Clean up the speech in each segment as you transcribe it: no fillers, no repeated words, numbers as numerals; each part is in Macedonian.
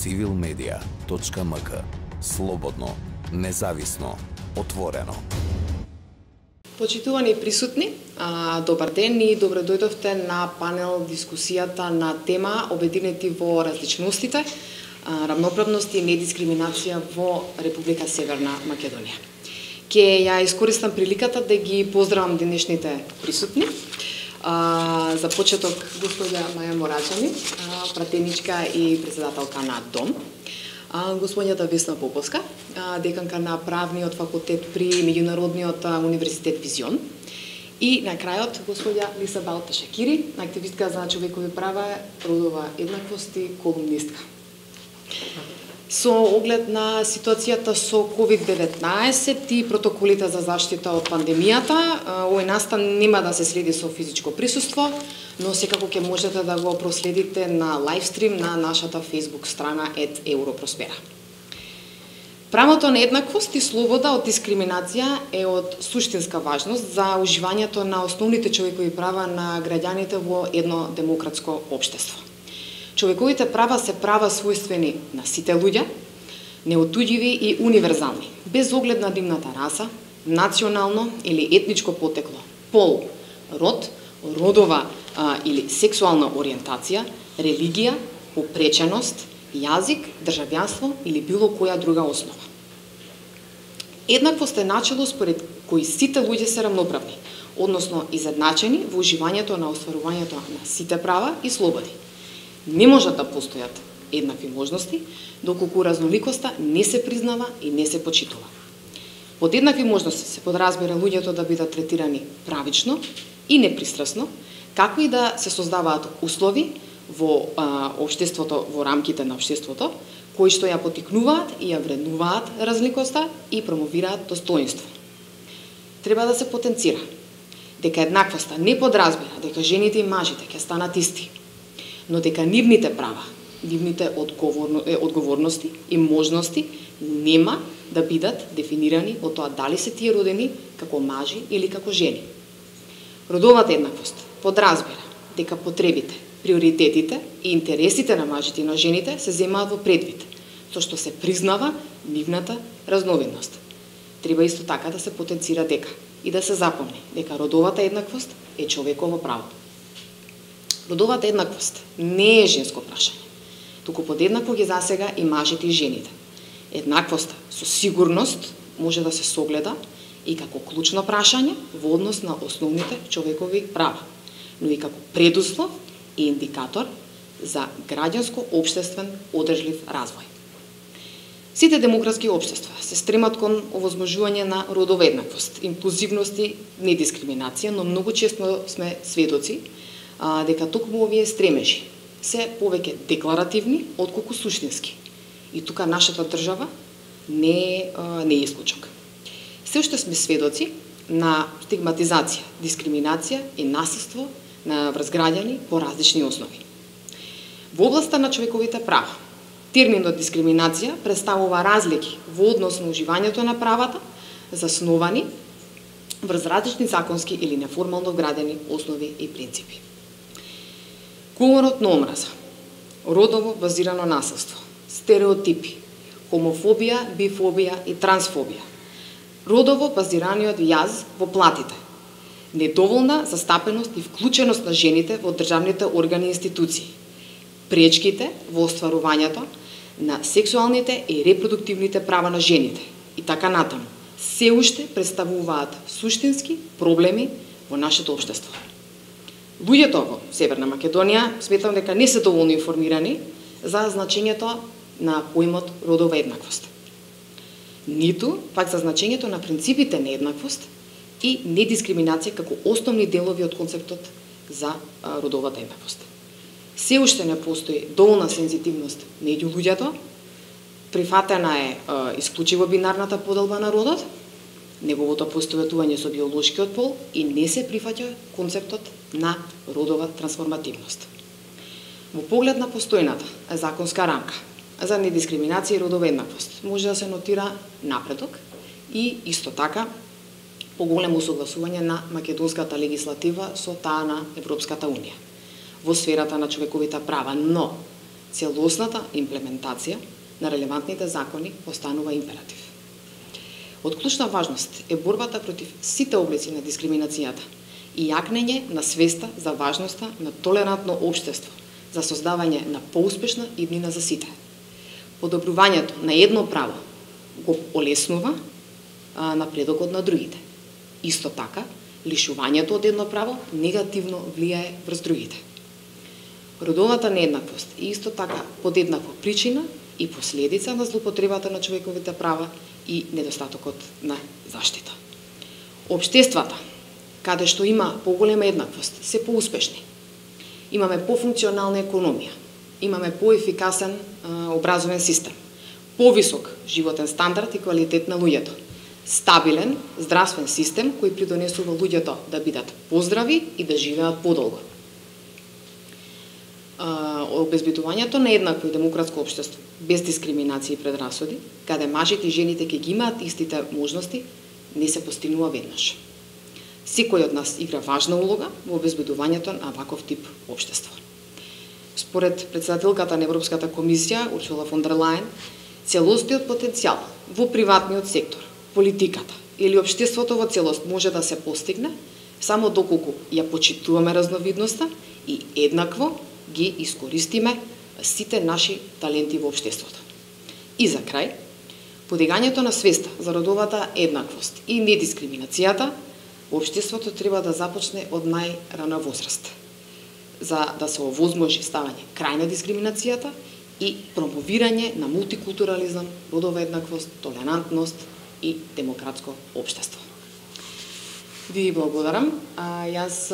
civilmedia.mk. Слободно, независно, отворено. Почитувани присутни, добар ден и добро дојдовте на панел дискусијата на тема обединети во различностите, равноправност и недискриминација во Република Северна Македонија. Ке ја искористам приликата да ги поздравам денешните присутни. За почеток господја Маја Морачани, пратеничка и председателка на ДОМ, господјата Весна Поповска, деканка на правниот факултет при Меѓународниот универзитет Визион, и на крајот господја Лиса Балта Шакири, активистка за човекови права, родова еднаквост и колумнистка. Со оглед на ситуацијата со COVID-19 и протоколите за заштита од пандемијата, овој настан нема да се следи со физичко присуство, но секако ќе можете да го проследите на лайвстрим на нашата Facebook страна @Европроспера. Правото на еднаквост и слобода од дискриминација е од суштинска важност за уживањето на основните човекови права на граѓаните во едно демократско општество. Човековите права се права својствени на сите луѓе, неотуѓиви и универзални, без оглед на нивната раса, национално или етничко потекло, пол, род, родова или сексуална ориентација, религија, попреченост, јазик, државјанство или било која друга основа. Еднаквост е начело според кој сите луѓе се равноправни, односно изедначени во уживањето на остварувањето на сите права и слободи. Не можат да постојат еднакви можности, доколку разноликоста не се признава и не се почитува. Под еднакви можности се подразбира луѓето да бидат третирани правично и непристрасно, како и да се создаваат услови во општеството, во рамките на општеството, кои што ја потикнуваат и ја вреднуваат разликоста и промовираат достоинство. Треба да се потенцира дека еднаквоста не подразбира дека жените и мажите ќе станат исти, но дека нивните права, нивните одговорности и можности нема да бидат дефинирани од тоа дали се тие родени како мажи или како жени. Родовата еднаквост подразбира дека потребите, приоритетите и интересите на мажите и на жените се земаат во предвид, со што се признава нивната разновидност. Треба исто така да се потенцира дека и да се запомни дека родовата еднаквост е човеково право. Родовата еднаквост не е женско прашање, туку подеднакво ги засега и мажите и жените. Еднаквоста со сигурност може да се согледа и како клучно прашање во однос на основните човекови права, но и како предуслов и индикатор за граѓанско-општествен одржлив развој. Сите демократски општества се стремат кон овозможување на родова еднаквост, инклузивност и недискриминација, но многу често сме сведоци дека токму овие стремежи се повеќе декларативни отколку суштински. И тука нашата држава не е исклучок. Се уште сме сведоци на стигматизација, дискриминација и насилство на врз по различни основи. Во областа на човековите права, терминот дискриминација представува разлики во однос на уживањето на правата, засновани врз различни законски или неформално вградени основи и принципи. Говорот на омраза, родово базирано насилство, стереотипи, хомофобија, бифобија и трансфобија, родово базираниот јаз во платите, недоволна застапеност и вклученост на жените во државните органи и институции, пречките во остварувањето на сексуалните и репродуктивните права на жените и така натаму, се уште представуваат суштински проблеми во нашето општество. Луѓето во Северна Македонија сметам дека не се доволно информирани за значењето на поимот родова еднаквост. Ниту пак за значењето на принципите на еднаквост и недискриминација како основни делови од концептот за родовата еднаквост. Се уште не постои доволна сензитивност меѓу луѓето, прифатена е исклучиво бинарната поделба на родот, неговото поистоветување со биолошкиот пол и не се прифаќа концептот на родова трансформативност. Во поглед на постојната законска рамка за недискриминација и родова еднаквост може да се нотира напредок и исто така поголемо согласување на македонската легислатива со таа на Европската унија во сферата на човековите права, но целосната имплементација на релевантните закони постанува императив. Од клучна важност е борбата против сите облици на дискриминацијата и јакнење на свеста за важноста на толерантно општество за создавање на поуспешна иднина за сите. Подобрувањето на едно право го олеснува напредокот на другите. Исто така, лишувањето од едно право негативно влијае врз другите. Родовата нееднаквост е исто така подеднакво причина и последица на злоупотребата на човековите права и недостатокот на заштита. Обштествата, каде што има поголема еднаквост, се поуспешни. Имаме пофункционална економија, имаме поефикасен образовен систем, повисок животен стандард и квалитет на луѓето, стабилен здравствен систем кој придонесува луѓето да бидат поздрави и да живеат подолго. Обезбедувањето на еднакво и демократско општество, без дискриминација и предрасуди, каде мажите и жените ќе ги имаат истите можности, не се постигнува веднаш. Секој од нас игра важна улога во обезбедувањето на ваков тип општество. Според председателката на Европската комисија, Урсула фон дер Лајен, целостниот потенцијал во приватниот сектор, политиката или општеството во целост може да се постигне само доколку ја почитуваме разновидноста и еднакво ги искористиме сите наши таленти во општеството. И за крај, подигањето на свеста за родовата еднаквост и недискриминацијата во општеството треба да започне од најрана возраст, за да се овозможи ставање крај на дискриминацијата и промовирање на мултикултурализам, родова еднаквост, толерантност и демократско општество. Ви благодарам. Јас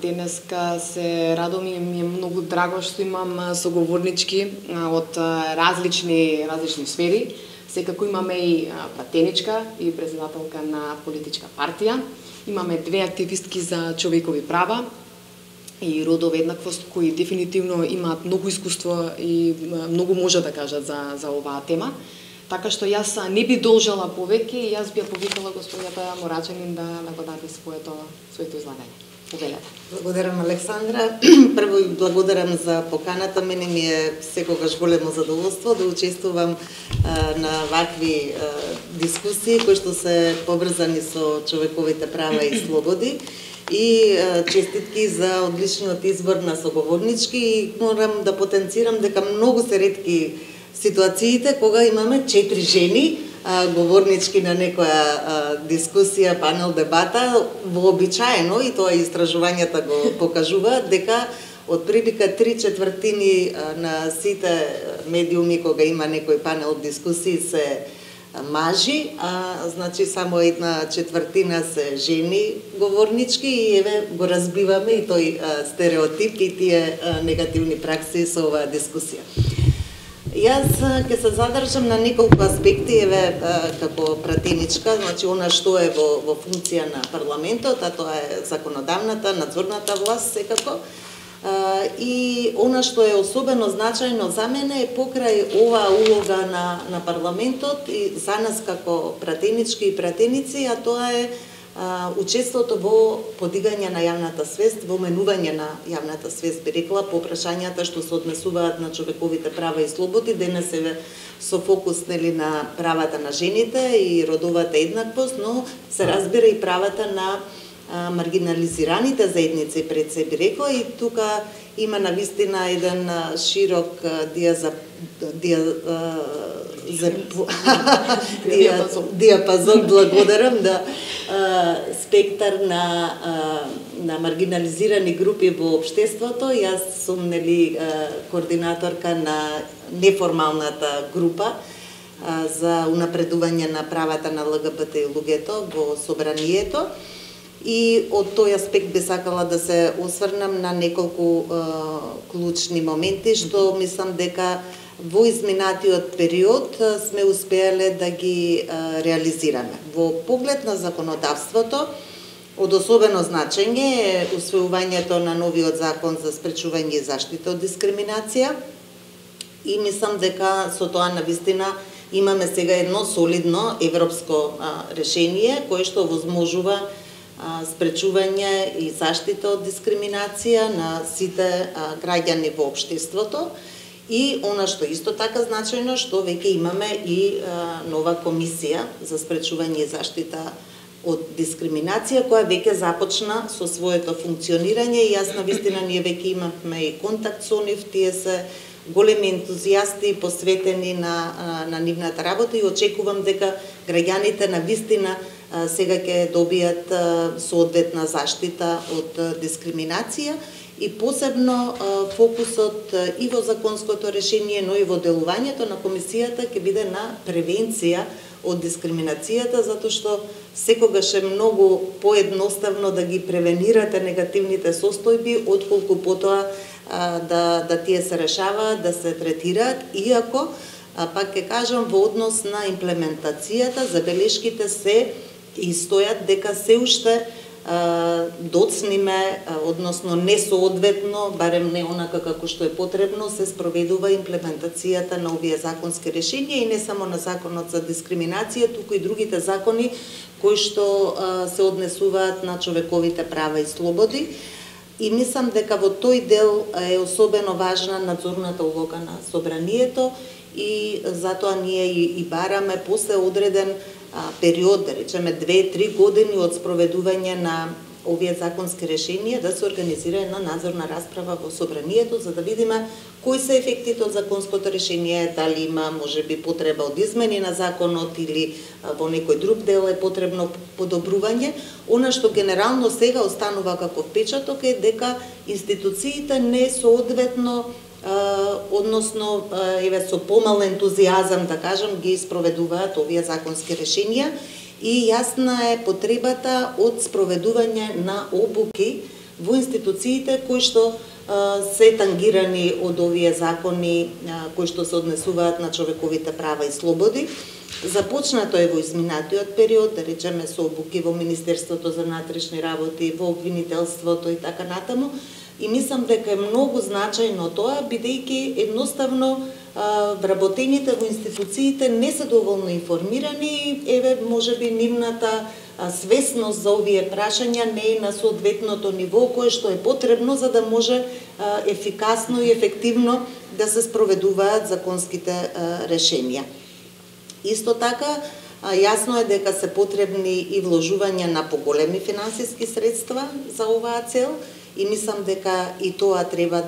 денеска се радувам и ми е многу драго што имам соговорнички од различни сфери. Секако имаме и пратеничка и председателка на политичка партија. Имаме две активистки за човекови права и родова еднаквост кои дефинитивно имаат многу искуство и многу може да кажат за оваа тема. Така што јас не би должала повеќе и јас би ја повикала господјата Морачанин да го даде своето излагање. Повелете. Благодарам, Александра. Прво благодарам за поканата. Мене ми е секогаш големо задоволство да учествувам на вакви дискусии кои што се поврзани со човековите права и слободи. И честитки за одличниот избор на соговорнички и морам да потенцирам дека многу се ретки ситуациите кога имаме 4 жени говорнички на некоја дискусија, панел, дебата. Вообичаено, и тоа истражувањата го покажуваат, дека од прилика 3/4 на сите медиуми кога има некој панел дискусии се мажи, значи само 1/4 се жени говорнички и еве го разбиваме и тој стереотип и тие негативни пракси со оваа дискусија. Јас ќе се задржам на неколку аспекти, еве како пратеничка, значи она што е во функција на парламентот, а тоа е законодавната, надзорната власт секако. И она што е особено значајно за мене е покрај оваа улога на парламентот и за нас како пратенички и пратеници, а тоа е учеството во подигање на јавната свест, во менување на јавната свест, би рекла, по прашањата што се однесуваат на човековите права и слободи. Денес е со фокус на правата на жените и родовата еднаквост, но се разбира и правата на маргинализираните заедници пред се, би рекла, и тука има навистина еден широк диапазон, благодарам, спектар на маргинализирани групи во општеството. Јас сум координаторка на неформалната група за унапредување на правата на ЛГБТ и луѓето во собранието. И од тој аспект би сакала да се осврнам на неколку клучни моменти што мислам дека во изминатиот период сме успеале да ги реализираме. Во поглед на законодавството, од особено значење е усвојувањето на новиот закон за спречување и заштита од дискриминација. И мислам дека со тоа навистина имаме сега едно солидно европско решение кое што возможува спречување и заштита од дискриминација на сите граѓани во општеството. И она што исто така значајно, што веќе имаме и нова комисија за спречување и заштита од дискриминација, која веќе започна со своето функционирање и јас навистина ние веќе имаме и контакт со нив, тие се големи ентузијасти посветени на нивната работа и очекувам дека граѓаните навистина сега ќе добијат соодветна заштита од дискриминација и посебно фокусот и во законското решение, но и во делувањето на комисијата ќе биде на превенција од дискриминацијата, затоа што секогаш е многу поедноставно да ги превенирате негативните состојби, отколку потоа да тие се решаваат, да се третираат, иако, пак ќе кажам, во однос на имплементацијата, забелешките се и стојат дека се уште доцниме, односно несоодветно, барем не онака како што е потребно, се спроведува имплементацијата на овие законски решенија и не само на законот за дискриминација, туку и другите закони кои што се однесуваат на човековите права и слободи. И мислам дека во тој дел е особено важна надзорната улога на собранието и затоа ние и бараме после одреден период, да речеме 2-3 години од спроведување на овие законски решенија, да се организира една надзорна расправа во собранието, за да видиме кои се ефектите од законското решение, дали има можеби потреба од измени на законот или во некој друг дел е потребно подобрување. Она што генерално сега останува како впечаток е дека институциите не соодветно односно со помал ентузијазам, да кажам, ги спроведуваат овие законски решенија и јасна е потребата од спроведување на обуки во институциите кои што се тангирани од овие закони кои што се однесуваат на човековите права и слободи. Започнато е во изминатиот период, да речеме со обуки во Министерството за внатрешни работи, во обвинителството и така натаму. И мислам дека е многу значајно тоа, бидејќи едноставно вработените во институциите не се доволно информирани, еве можеби нивната свесност за овие прашања не е на соодветното ниво кое што е потребно за да може ефикасно и ефективно да се спроведуваат законските решенија. Исто така, јасно е дека се потребни и вложувања на поголеми финансиски средства за оваа цел и мислам дека и тоа треба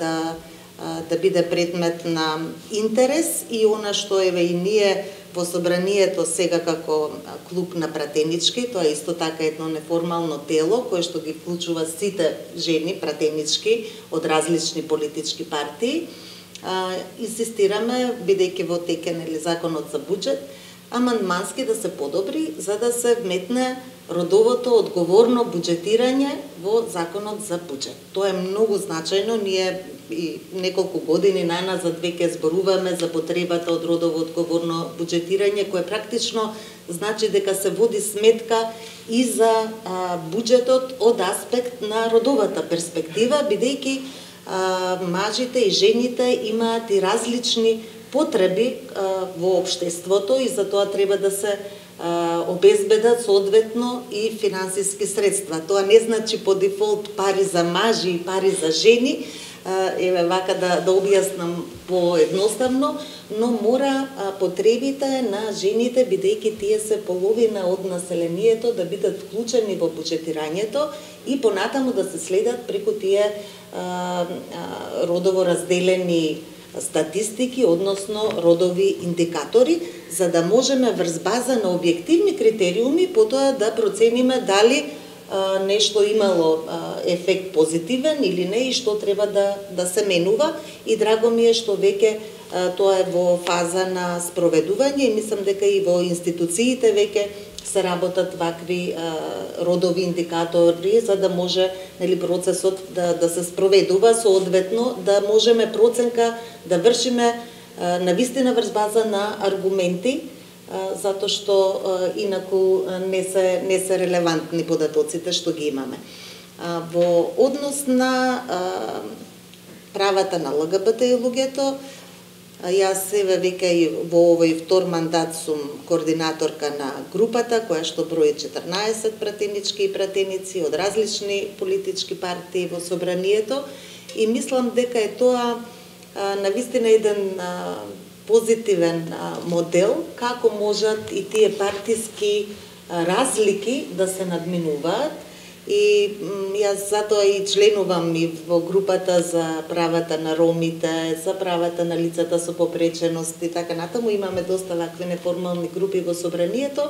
да биде предмет на интерес и она што еве и ние во собранието сега како клуб на пратенички, тоа е исто така едно неформално тело кое што ги вклучува сите жени пратенички од различни политички партии. Инсистираме, бидејќи во теке законот за буџет, амандмански да се подобри за да се вметне родовото одговорно буџетирање во законот за буџет. Тоа е многу значајно, ние и неколку години најназад веќе зборуваме за потребата од родово одговорно буџетирање, кое практично значи дека се води сметка и за буџетот од аспект на родовата перспектива, бидејќи мажите и жените имаат и различни потреби во општеството и затоа треба да се обезбедат соодветно и финансиски средства. Тоа не значи по дефолт пари за мажи и пари за жени, еве вака да објаснам поедноставно, но мора потребите на жените, бидејќи тие се половина од населението, да бидат вклучени во буџетирањето и понатаму да се следат преку тие родово разделени статистики, односно родови индикатори, за да можеме врз база на објективни критериуми потоа да процениме дали нешто имало ефект позитивен или не и што треба да се менува. И драго ми е што веќе тоа е во фаза на спроведување и мислам дека и во институциите веќе се работат вакви родови индикатори за да може процесот да се спроведува соодветно, да можеме проценка да вршиме навистина врз база на аргументи, затоа што инаку не се релевантни податоците што ги имаме. Во однос на правата на ЛГБТ и луѓето, јас еве веќе и во овој втор мандат сум координаторка на групата која што брои 14 пратенички и пратеници од различни политички партии во собранието и мислам дека е тоа навистина еден позитивен модел како можат и тие партиски разлики да се надминуваат. И јас затоа и членувам и во групата за правата на ромите, за правата на лицата со попреченост и така натаму. Имаме доста вакви неформални групи во собранието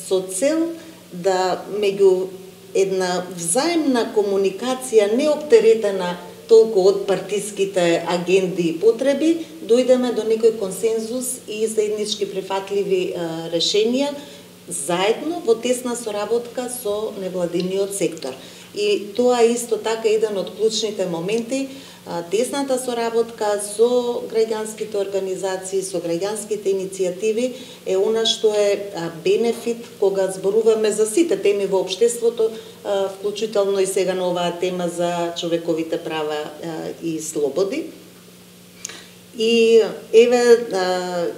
со цел да меѓу една взаимна комуникација неоптеретена толку од партиските агенди и потреби, дојдеме до некој консензус и заеднички прифатливи решенија заедно во тесна соработка со невладиниот сектор. И тоа е исто така еден од клучните моменти, тесната соработка со граѓанските организации, со граѓанските иницијативи е она што е бенефит кога зборуваме за сите теми во општеството, вклучително и сега на оваа тема за човековите права и слободи. И еве,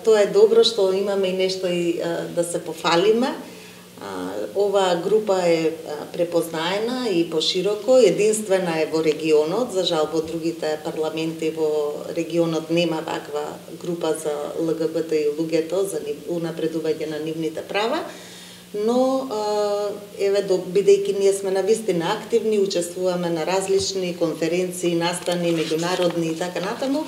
тоа е добро што имаме и нешто и да се пофалиме. Оваа група е препознаена и пошироко, единствена е во регионот, за жал во другите парламенти во регионот нема ваква група за ЛГБТ и луѓето, за унапредување на нивните права, но еве, бидејќи ние сме навистина активни, учествуваме на различни конференции, настани, меѓународни и така натаму,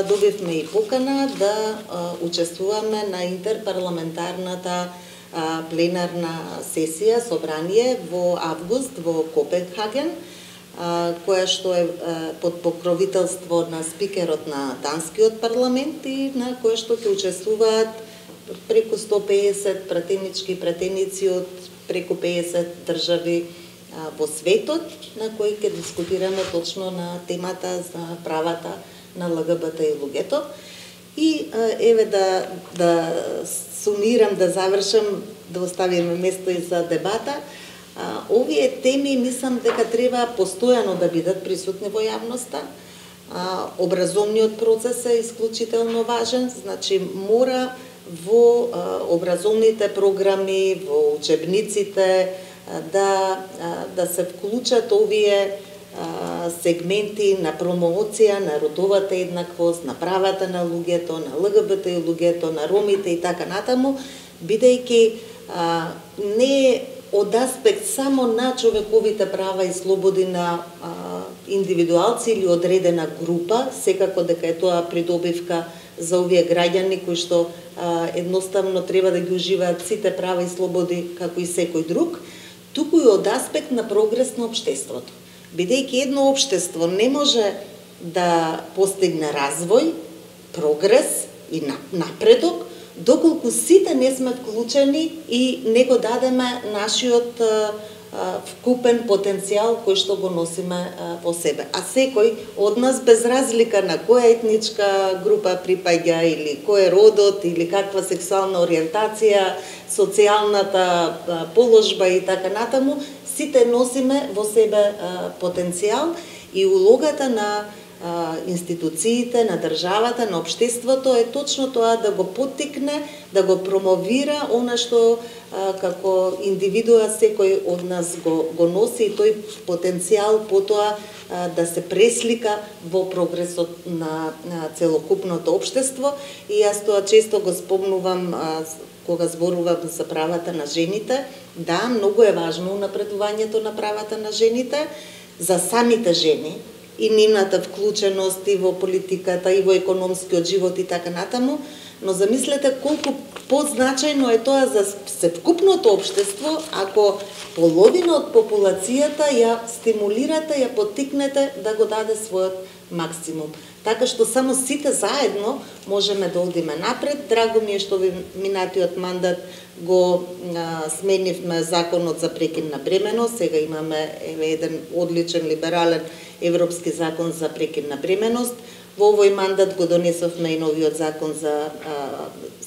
добивме и покана да учествуваме на интерпарламентарната пленарна сесија, собрание во август во Копенхаген, која што е под покровителство на спикерот на данскиот парламент и на која што ќе учествуваат преку 150 пратенички пратеници од преку 50 држави во светот, на кои ќе дискутираме точно на темата за правата на ЛГБТ и луѓето. И еве да сумирам, да завршам, да оставиме место и за дебата. Овие теми мислам дека треба постојано да бидат присутни во јавноста. Образовниот процес е исклучително важен, значи мора во образовните програми, во учебниците да се вклучат овие сегменти на промоција на родовата еднаквост, на правата на луѓето, на ЛГБТ и луѓето, на ромите и така натаму, бидејќи не е од аспект само на човековите права и слободи на индивидуалци или одредена група, секако дека е тоа придобивка за овие граѓани кои што едноставно треба да ги уживаат сите права и слободи како и секој друг, туку и од аспект на прогрес на општеството. Бидејќи едно општество не може да постигне развој, прогрес и напредок, доколку сите не сме вклучени и не го дадеме нашиот вкупен потенцијал кој што го носиме во себе. А секој од нас, без разлика на која етничка група припаѓа или кој е родот или каква сексуална ориентација, социјалната положба и така натаму, сите носиме во себе потенцијал и улогата на институциите, на државата, на општеството е точно тоа да го поттикне, да го промовира она што како индивидуа секој од нас го носи и тој потенцијал потоа да се преслика во прогресот на целокупното општество. И јас тоа често го спомнувам кога зборувам за правата на жените. Да, многу е важно напредувањето на правата на жените за самите жени и нивната вклученост и во политиката, и во економскиот живот и така натаму, но замислете колку позначајно е тоа за севкупното општество ако половина од популацијата ја стимулирате, ја поттикнете да го даде својот максимум. Така што само сите заедно можеме да одиме напред. Драго ми е што во минатиот мандат го сменивме законот за прекин на бременост. Сега имаме еден одличен либерален европски закон за прекин на бременост. Во овој мандат го донесовме и новиот закон за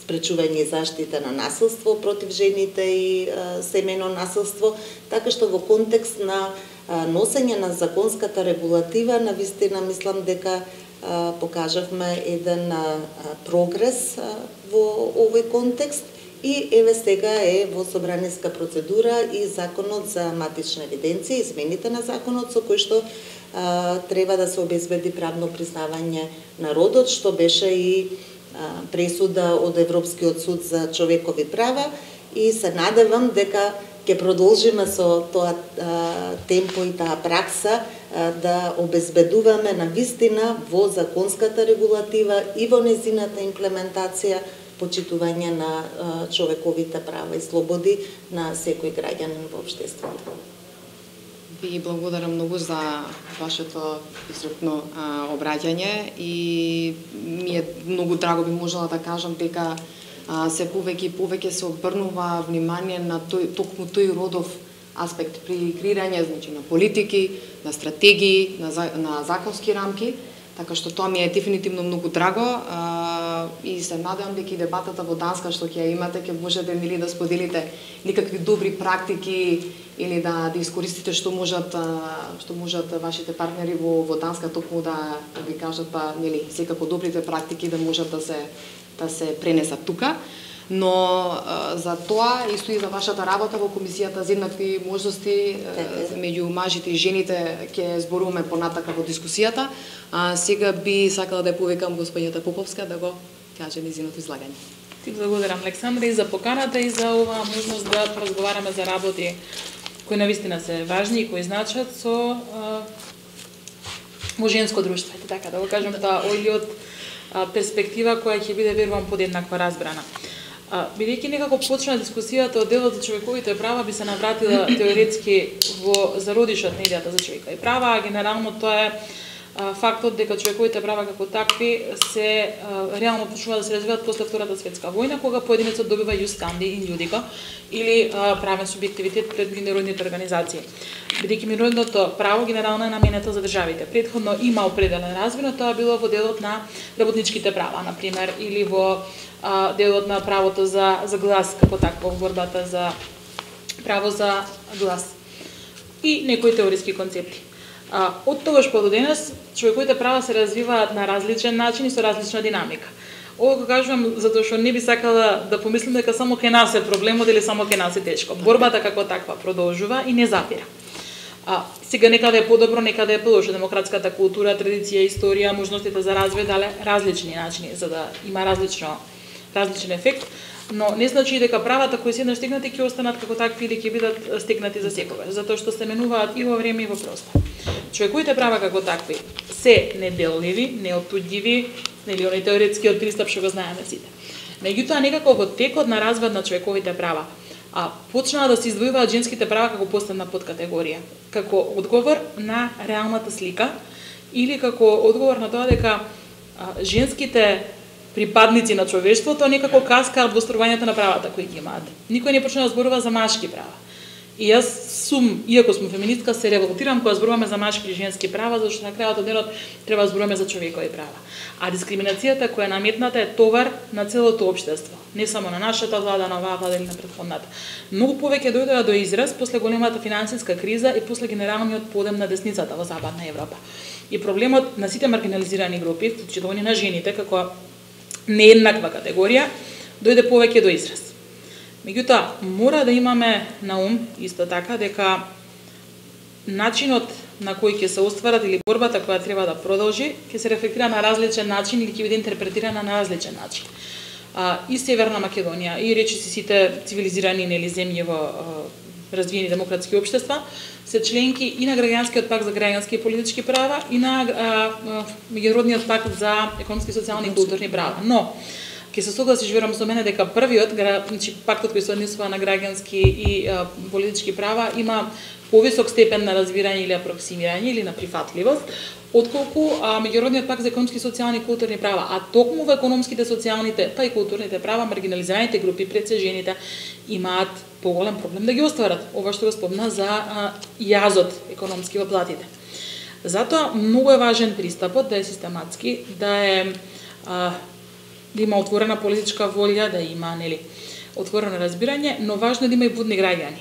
спречување и заштита на насилство против жените и семејно насилство, така што во контекст на носење на законската регулатива, навистина мислам дека покажавме еден прогрес во овој контекст и еве сега е во собраниска процедура и законот за матична евиденција, измените на законот со кој што треба да се обезбеди правно признавање на родот, што беше и пресуда од Европскиот суд за човекови права, и се надевам дека ќе продолжиме со тоа темпо и таа пракса да обезбедуваме на вистина во законската регулатива и во незината имплементација почитување на човековите права и слободи на секој граѓанин во општеството. Ви благодарам многу за вашето исцрпно обраќање и ми е многу драго, би можела да кажам дека се повеќе се обрнува внимание на токму тој родов аспект при креирање, значи, на политики, на стратегии, на законски рамки, така што тоа ми е дефинитивно многу драго и се надевам дека и дебатата во Данска што ќе ја имате, ќе можете нели да споделите некакви добри практики или да искористите што можат вашите партнери во Данска токму да ви кажат нели секако добрите практики да можат да се пренесат тука. Но за тоа исто и за вашата работа во Комисијата за еднакви можности меѓу мажите и жените ќе зборуваме понатака во дискусијата. Сега би сакала да ја повикам господината Поповска да го каже незиното излагање. Ти благодарам, Александра, и за поканата и за оваа можност да разговараме за работи кои навистина се важни и кои значат во женско друштво, така да го кажем тоа, или од перспектива која ќе биде, верувам, подеднаква разбрана. Бидејќи некако почна дискусијата од делот за човековите права, би се навратила теоретски во зародишот на идејата за човекови права, а генерално тоа е фактот дека човековите права како такви се реално почнува да се развиваат после Втората светска војна, кога поединецот добива jus standi in judica или правен субјективитет пред меѓународните организации. Бидејќи меѓународното право генерално е наменето за државите. Претходно има определен развој, но тоа било во делот на работничките права, на пример, или во делот на правото за глас како такво, борбата за право за глас и некои теориски концепти. Од тогаш па до денес човековите права се развиваат на различен начин и со различна динамика. Ова го кажувам затоа што не би сакала да помислим дека само кај нас е проблемот или само кај нас е тешко. Борбата како таква продолжува и не запира. Сега некаде е подобро, некаде е полошо. Демократската култура, традиција, историја, можностите за развој дале различни начини за да има различен ефект, но не значи дека правата кои се еднаш стигнати ќе останат како такви или ќе бидат стигнати за секогаш, затоа што се менуваат и во време и во простор. Човековите права како такви се неделливи, неотуѓиви, нели оној теоретскиот пристап што го знаеме сите. Меѓутоа некако во текот на развој на човековите права почнаа да се издвојуваат женските права како посебна подкатегорија, како одговор на реалната слика или како одговор на тоа дека женските припадници на човештвото некако каскаат во остварувањето на правата кои ги имаат. Никој не почна да зборува за машки права. И јас иако сум феминистка, се револтирам кога зборуваме за машки и женски права, зашто на крајот од денот треба да зборуваме за човекови права. А дискриминацијата која е наметната е товар на целото општество, не само на нашата влада, на оваа влада или на претходната. Многу повеќе дојдоа до израз после големата финансиска криза и после генералниот подем на десницата во Западна Европа. И проблемот на сите маргинализирани групи, вклучително и на жените како нееднаква категорија, дојде повеќе до израз. Меѓутоа, мора да имаме на ум исто така дека начинот на кој ќе се остварат или борбата која треба да продолжи ќе се рефлектира на различен начин или ќе биде интерпретирана на различен начин. И Северна Македонија и речиси сите цивилизирани нели земји во развиени демократски општества се членки и на Граѓанскиот пакт за граѓански и политички права и на Меѓународниот пакт за економски, социјални и културни права. Но ќе се согласиш, верувам со мене, дека првиот, значи пактот кој се однесува на граѓански и политички права, има повисок степен на разбирање или апроксимирање или на прифатливост, отколку Меѓународниот пакт за економски, социјални и културни права, а токму во економските, социјалните, па и културните права, маргинализираните групи, пред се жените, имаат поголем проблем да ги остварат. Ова што го спомна за јазот економски во платите. Затоа многу е важен пристапот да е систематски, да има отворена политичка волја, да има отворено разбирање, но важно е да има и будни граѓани.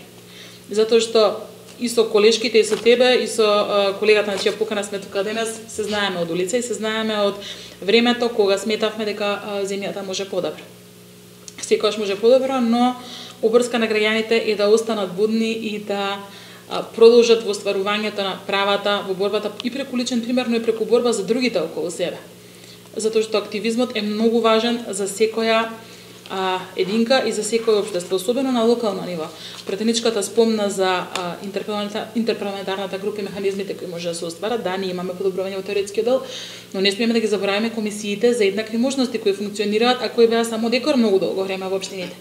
Затоа што и со колешките, и со тебе, и со колегата на чија покана сме тука денес, се знаеме од улица и се знаеме од времето кога сметавме дека земјата може подобро. Секогаш може подобро, но обврска на граѓаните е да останат будни и да продолжат во остварувањето на правата, во борбата и преку личен пример, но и преку борба за другите околу себе. Затоа што активизмот е многу важен за секоја единка и за секој општество, особено на локално ниво. Претеничката спомна за интерпарламентарната група и механизмите кои може да се остварат. Да, ние имаме подобрување во теоретскиот дел, но не смееме да ги забораваме комисиите за еднакви можности кои функционираат, а кои беа само декор многу долго време во општините.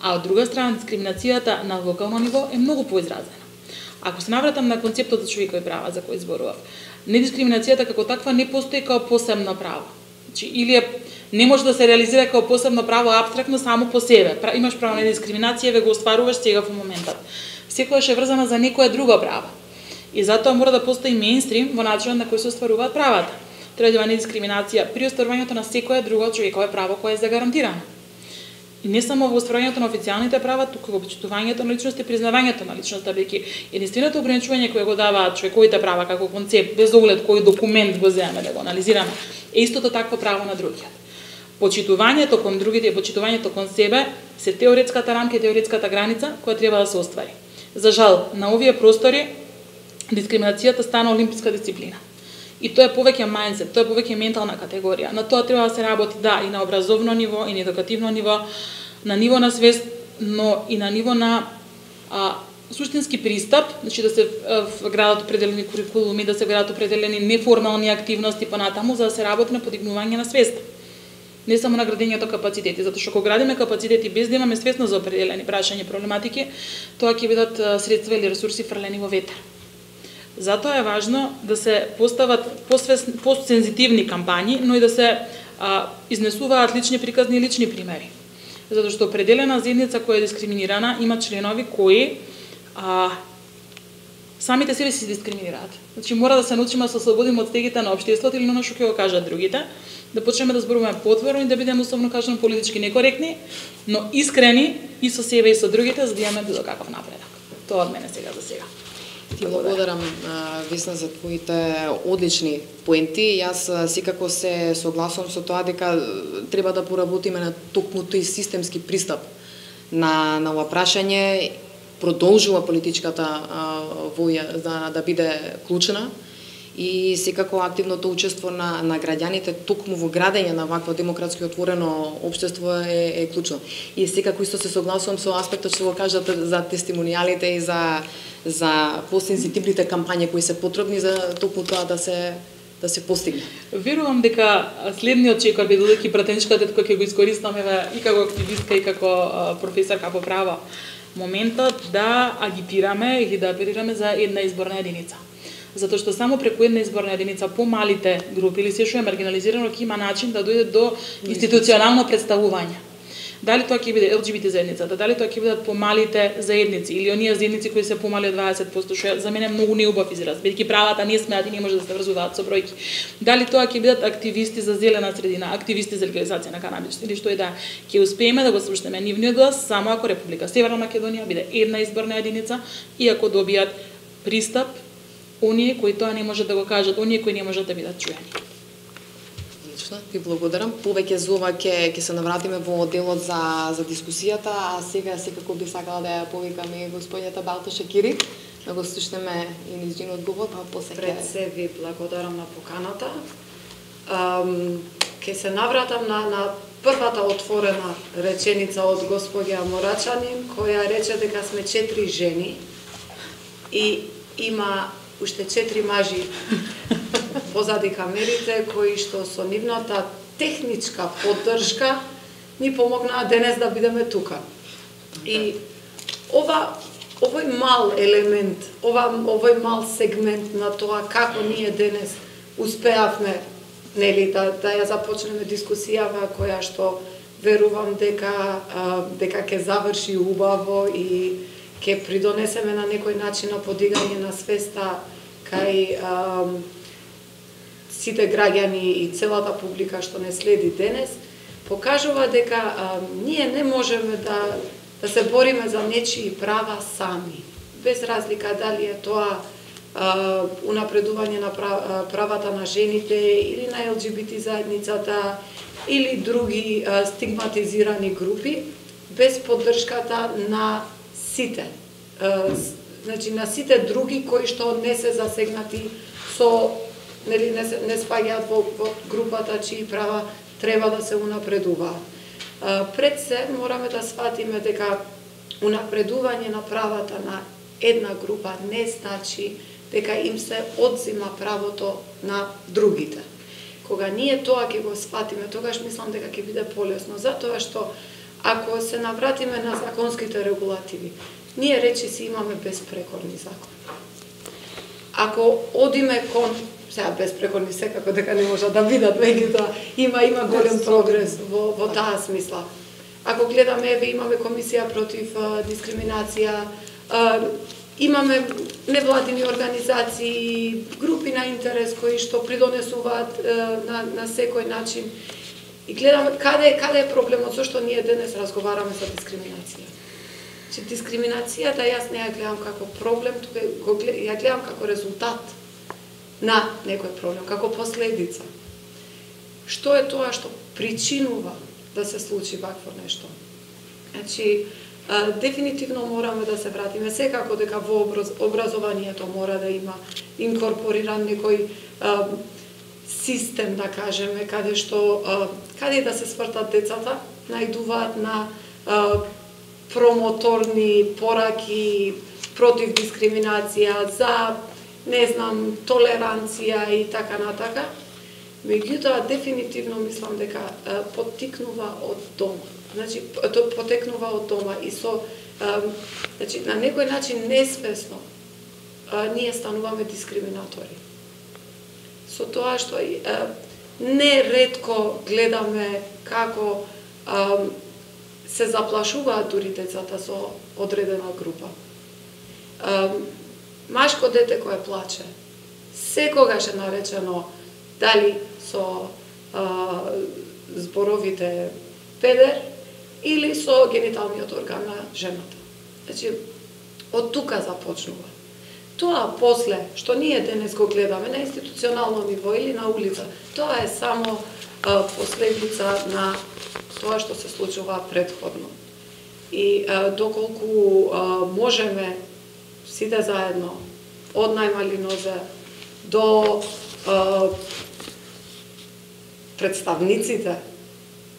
А од друга страна, дискриминацијата на локално ниво е многу поизразена. Ако се навратам на концептот за човекови права за кој зборував, недискриминацијата како таква не постои како посебно право. Значи, или не може да се реализира како посебно право апстрактно само по себе. Имаш право на дискриминација, ве го остваруваш сега во моментот. Секојаш е врзана за некое друго право. И затоа мора да постои мејнстрим во начинот на кој се остваруваат правата. Треба да има недискриминација при остварувањето на секое друго човеково право кое е загарантирано. И не само во остварувањето на официјалните права, туку во почитувањето на личност и признавањето на личноста, бидејќи единственото ограничување кое го даваат човековите права како концепт, без оглед кој документ го земеме да го анализираме, е истото такво право на другиот. Почитувањето кон другите и почитувањето кон себе се теоретската рамка и теоретската граница која треба да се оствари. За жал, на овие простори дискриминацијата стана олимписка дисциплина. И тоа е повеќе мајндсет, тоа е повеќе ментална категорија. На тоа треба да се работи, да, и на образовно ниво, и на едукативно ниво, на ниво на свест, но и на ниво на суштински пристап, значи да се градат определени курикулуми, да се градат определени неформални активности понатаму, за да се работи на подигнување на свест. Не само на градењето капацитети, затоа што кога градиме капацитети без да имаме свесност за определени прашања и проблематики, тоа ќе бидат средства или ресурси фрлени во ветер. Затоа е важно да се постават постсензитивни кампањи, но и да се изнесуваат лични приказни и лични примери. Затоа што определена заедница која е дискриминирана има членови кои самите себе си дискриминираат. Значи мора да се научиме да се ослободиме од стегите на општеството или на што ќе го кажат другите, да почнеме да зборуваме потворно и да бидеме условно кажано политички некоректни, но искрени и со себе и со другите, за да имаме било каков напредок. Тоа од мене сега за сега. Ти благодарам, Весна, за твоите одлични поенти. Јас секако се согласувам со тоа дека треба да поработиме на токму тој системски пристап на ова прашање. Продолжува политичката воја да биде клучна и секако активното учество на граѓаните токму во градење на вакво демократски отворено општество е клучно. И секако исто се согласувам со аспектот што го кажате за тестимонијалите и за посензитивните кампањи кои се потребни за токму тоа да се постигне. Верувам дека следниот чекор би додека пратеничката кој ќе го искористаме и како активистка и како професорка по право, моментот да агитираме или да апелираме за една изборна единица. Затоа што само преку една изборна единица помалите групи или се што е маргинализирано ќе има начин да дојде до институционално представување. Дали тоа ќе биде ЛГБТ заедницата, дали тоа ќе бидат помалите заедници или оние заедници кои се помали од 20%, што за мене многу неубав израз, бидејќи правата не смеат и не може да се врзуваат со бројки. Дали тоа ќе бидат активисти за зелена средина, активисти за легализација на канабис или што и да, ќе успееме да го слушнеме нивниот глас само ако Република Северна Македонија биде една изборна единица и ако добијат пристап оние кои тоа не можат да го кажат, оние кои не можат да бидат чуени. Ви благодарам. Повеќе за ова ќе се навратиме во делот за дискусијата, а сега секако би сакала да ја повикаме господината Балташа Кири, да го слушнеме и нејзин одговор, па после Пред се ви благодарам на поканата. Ќе се навратам на првата отворена реченица од господја Морачанин, која рече дека сме 4 жени и има уште 4 мажи позади камерите, кои што со нивната техничка поддршка ни помогнаа денес да бидеме тука. И овој мал елемент, овој мал сегмент на тоа како ние денес успеавме нели да ја започнеме дискусијава која што верувам дека ќе заврши убаво и ќе придонесеме на некој начин на подигање на свеста кај сите граѓани и целата публика што не следи денес, покажува дека ние не можеме да се бориме за нечии права сами, без разлика дали е тоа унапредување на правата на жените или на ЛГБТ заедницата или други стигматизирани групи, без поддршката на сите Значи на сите други кои што не се засегнати со нели не спаѓаат во групата чии права треба да се унапредуваат. Пред се мораме да сватиме дека унапредување на правата на една група не значи дека им се одзима правото на другите. Кога ние тоа ќе го сватиме, тогаш мислам дека ќе биде полесно, затоа што ако се навратиме на законските регулативи, ние речиси имаме безпрекорни закони. Ако одиме кон сега безпрекорни секако дека не можат да видат, меѓутоа има голем прогрес во таа смисла. Ако гледаме, еве имаме комисија против дискриминација, имаме невладини организации, групи на интерес кои што придонесуваат на секој начин. И гледаме каде е проблемот, зашто ние денес разговараме за дискриминација. Че дискриминацијата јас не ја гледам како проблем, тука ја гледам како резултат на некој проблем, како последица. Што е тоа што причинува да се случи вакво нешто? Значи, дефинитивно мораме да се вратиме, секако дека во образованието мора да има инкорпориран некој систем, да кажеме, каде да се свртат децата, најдуваат на промоторни пораки против дискриминација, за, не знам, толеранција и така натака. Меѓутоа, дефинитивно мислам дека поттикнува од дома. Значи, потекнува од дома и значи, на некој начин несвесно ние стануваме дискриминатори. Со тоа што неретко гледаме како се заплашуваат дури децата со одредена група. Машко дете кое плаче, секогаш е наречено дали со зборовите педер или со гениталниот орган на жената. Значи, од тука започнува. Тоа после, што ние денес го гледаме на институционално ниво или на улица, тоа е само последица на тоа што се случува предходно. И доколку можеме сите заедно, од најмали нозе до представниците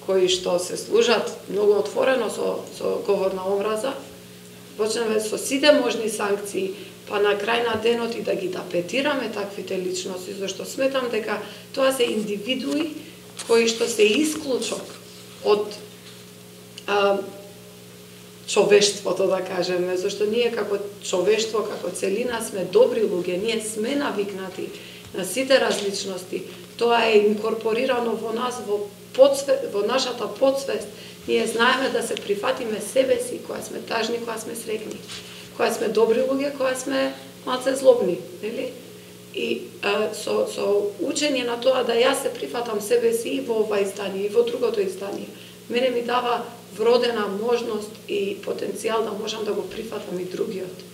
кои што се служат многу отворено со говор на омраза, почнеме со сите можни санкции, па на крај на денот и да ги тапетираме таквите личности, зашто сметам дека тоа се индивидуи кои што се исклучок од човештвото, да кажеме, зашто ние како човештво, како целина сме добри луѓе, ние сме навикнати на сите различности, тоа е инкорпорирано во нас, во нашата подсвест. Ние знаеме да се прифатиме себе си, кога сме тажни, кога сме среќни, кога сме добри луѓе, кога сме малце злобни, нели? И со учење на тоа да јас се прифатам себе си и во ова издание, и во другото издание, мене ми дава вродена можност и потенцијал да можам да го прифатам и другиот,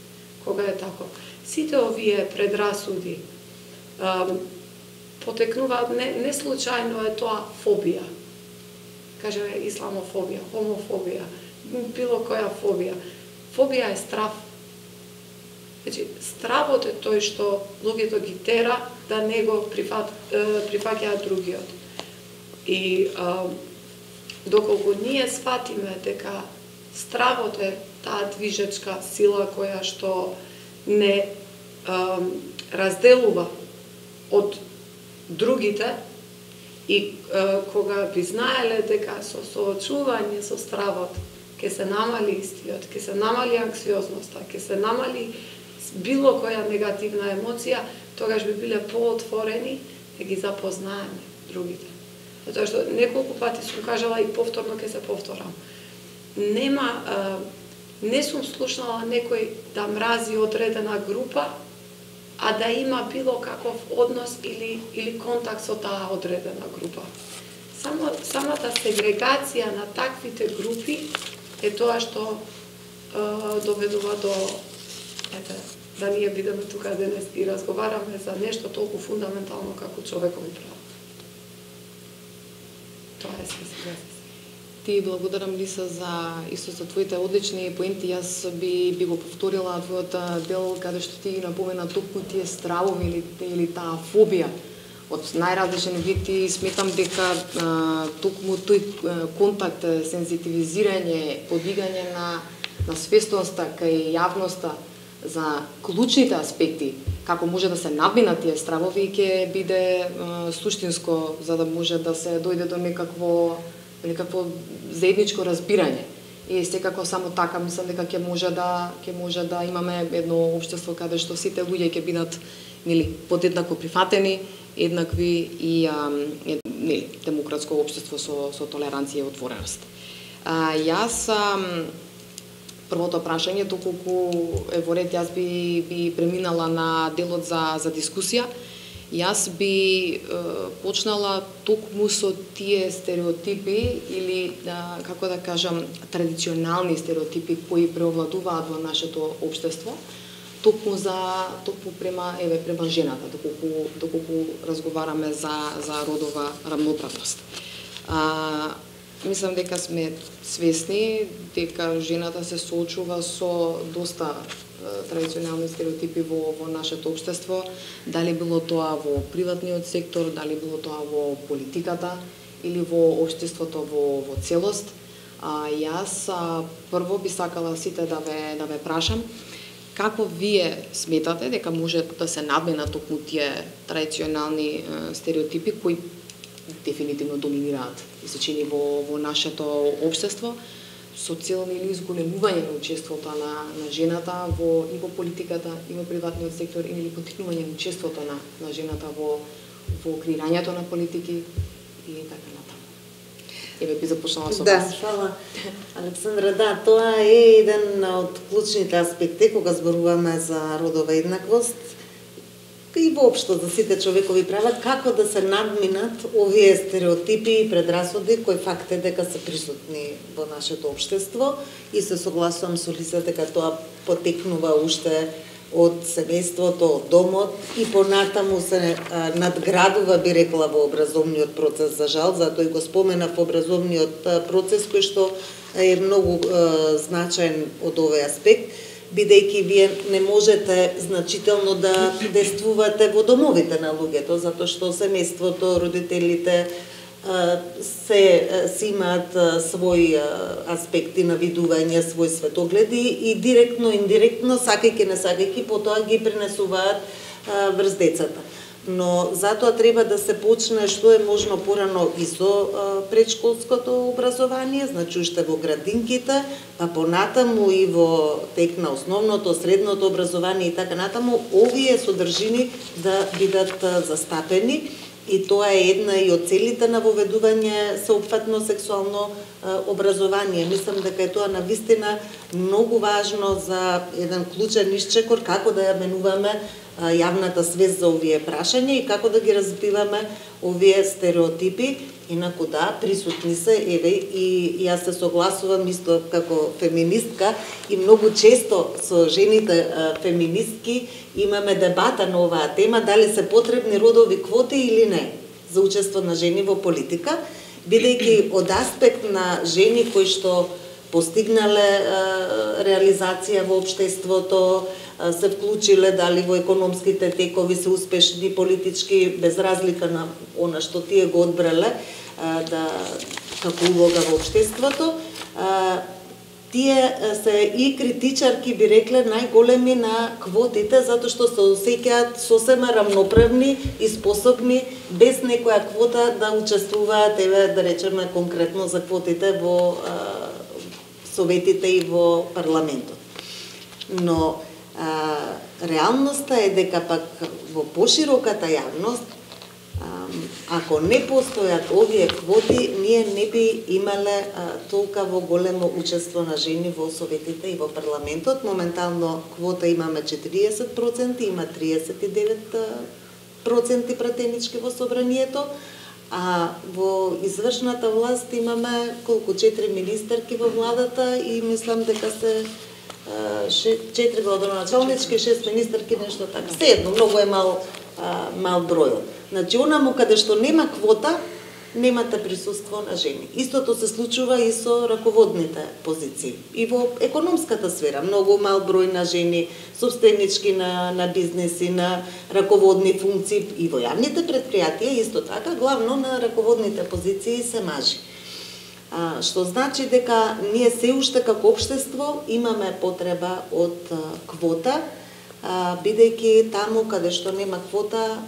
кога е тако. Сите овие предрасуди потекнуваат, не случајно е тоа фобија. Кажеме исламофобија, хомофобија, било која фобија. Фобија е страв. Значи, стравот е тој што луѓето ги тера да не го прифаќаат другиот. И доколку ние сватиме дека стравот е таа движечка сила која што не разделува од другите и кога би знаеле дека со соочување со стравот ќе се намали истиот, ќе се намали анксиозноста, ќе се намали било која негативна емоција, тогаш би биле поотворени да ги запознаеме другите. Затоа што неколку пати сум кажала и повторно ќе се повторам. Не сум слушнала некој да мрази одредена група, а да има било каков однос или контакт со таа одредена група. Самата сегрегација на таквите групи е тоа што доведува до да ние бидеме тука денес и разговараме за нешто толку фундаментално како човекови права. Тоа е се сега. Ти благодарам, Лиса, за исто за твоите одлични поенти. Јас би го повторила твојот дел каде што ти напомена токму тие стравови или таа фобија од најразлични види. Сметам дека токму тој контакт, сензитивизирање, подигање на свестоста кај јавноста за клучните аспекти, како може да се надминат тие стравови, ќе биде суштинско за да може да се дојде до некакво заедничко разбирање. И секако само така мислам дека ќе може да имаме едно општество каде што сите луѓе ќе бидат подеднако прифатени, еднакви и демократско општество со толеранција и отвореност. Јас првото прашање, доколку е во ред, јас би преминала на делот за дискусија. Јас би почнала токму со тие стереотипи или, како да кажам, традиционални стереотипи кои преовладуваат во нашето општество, токму према жената, доколку разговараме за родова рамноправност. Мислам дека сме свесни дека жената се соочува со доста традиционални стереотипи во нашето општество, дали било тоа во приватниот сектор, дали било тоа во политиката или во општеството во целост. Јас прво би сакала сите да ве прашам како вие сметате дека може да се надминат токму тие традиционални стереотипи кои дефинитивно доминираат источени во нашето општество, со цел или изголемување на учеството на жената и во политиката, и во приватниот сектор, или поттикнување на учеството на жената во креирањето на политики и така натаму. Еве би започнала со вас. Да, фала. Александра, да, тоа е еден од клучните аспекти кога зборуваме за родова еднаквост и воопшто за сите човекови права, како да се надминат овие стереотипи и предрасуди кои факт е дека се присутни во нашето општество, и се согласувам со Лиса дека тоа потекнува уште од семејството, од домот и понатаму се надградува, би рекла, во образовниот процес, за жал, затоа и го споменав образовниот процес кој што е многу значаен од овој аспект, бидејќи вие не можете значително да действувате во домовите на луѓето, затоа што семејството, родителите се имаат своји аспекти на видување, свој светогледи и директно, индиректно, сакајќи не сакајќи, потоа ги пренесуваат врз децата. Но затоа треба да се почне што е можно порано и со предшколското образование, значи уште во градинките, па понатаму и во тек на основното, средното образование и така натаму, овие содржини да бидат застапени. И тоа е една и од целите на воведување сеопфатно сексуално образование. Мислам дека е тоа навистина многу важно за еден клучен исчекор како да ја менуваме јавната свест за овие прашања и како да ги разбиваме овие стереотипи. Инаку да, присутни се, еве, и јас се согласувам исто како феминистка и многу често со жените феминистки имаме дебата на оваа тема, дали се потребни родови квоти или не за учество на жени во политика, бидејќи од аспект на жени кои што постигнале реализација во општеството, се вклучиле дали во економските текови, се успешни политички, без разлика на она што тие го одбрале како улога во општеството, тие се и критичарки, би рекле, најголеми на квотите, затоа што се осеќаат сосема рамноправни и способни без некоја квота да учествуваат, еве да речеме конкретно за квотите во советите и во парламентот. Но реалноста е дека пак во пошироката јавност, ако не постојат овие квоти, ние не би имале толкаво големо учество на жени во советите и во парламентот. Моментално квота имаме 40%, има 39% пратенички во собранието, а во извршната власт имаме колку 4 министерки во владата и мислам дека се 4 градоначалнички, 6 министерки, нешто така. Се едно, многу е мал бројот. Значи, онаму каде што нема квота, немате присуство на жени. Истото се случува и со раководните позиции. И во економската сфера, многу мал број на жени, собственички на бизнеси, на раководни функции и во јавните предпријатија, исто така, главно на раководните позиции се мажи. Што значи дека ние се уште како општество имаме потреба од квота, бидејќи таму каде што нема квота,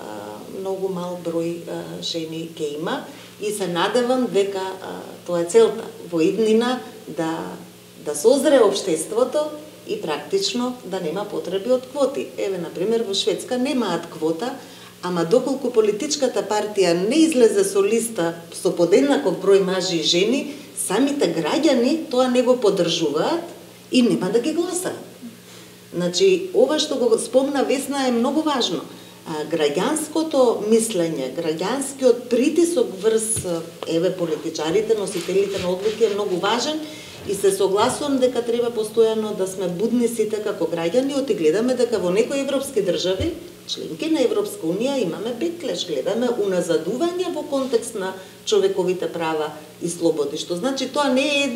многу мал број жени ќе има и се надевам дека тоа е целта во иднина да созре општеството и практично да нема потреби од квоти. Еве, например, во Шведска немаат квота, ама доколку политичката партија не излезе со листа со подеднаков број мажи и жени, самите граѓани тоа не го поддржуваат и нема да ги гласаат. Значи, ова што го спомна Весна е многу важно. Граѓанското мислење, граѓанскиот притисок врз политичарите, носителите на одлуки е многу важен и се согласувам дека треба постојано да сме будни сите како граѓани, оти гледаме дека во некои европски држави, членки на Европска унија, имаме беклеш, гледаме уназадување во контекст на човековите права и слободи, што значи тоа не е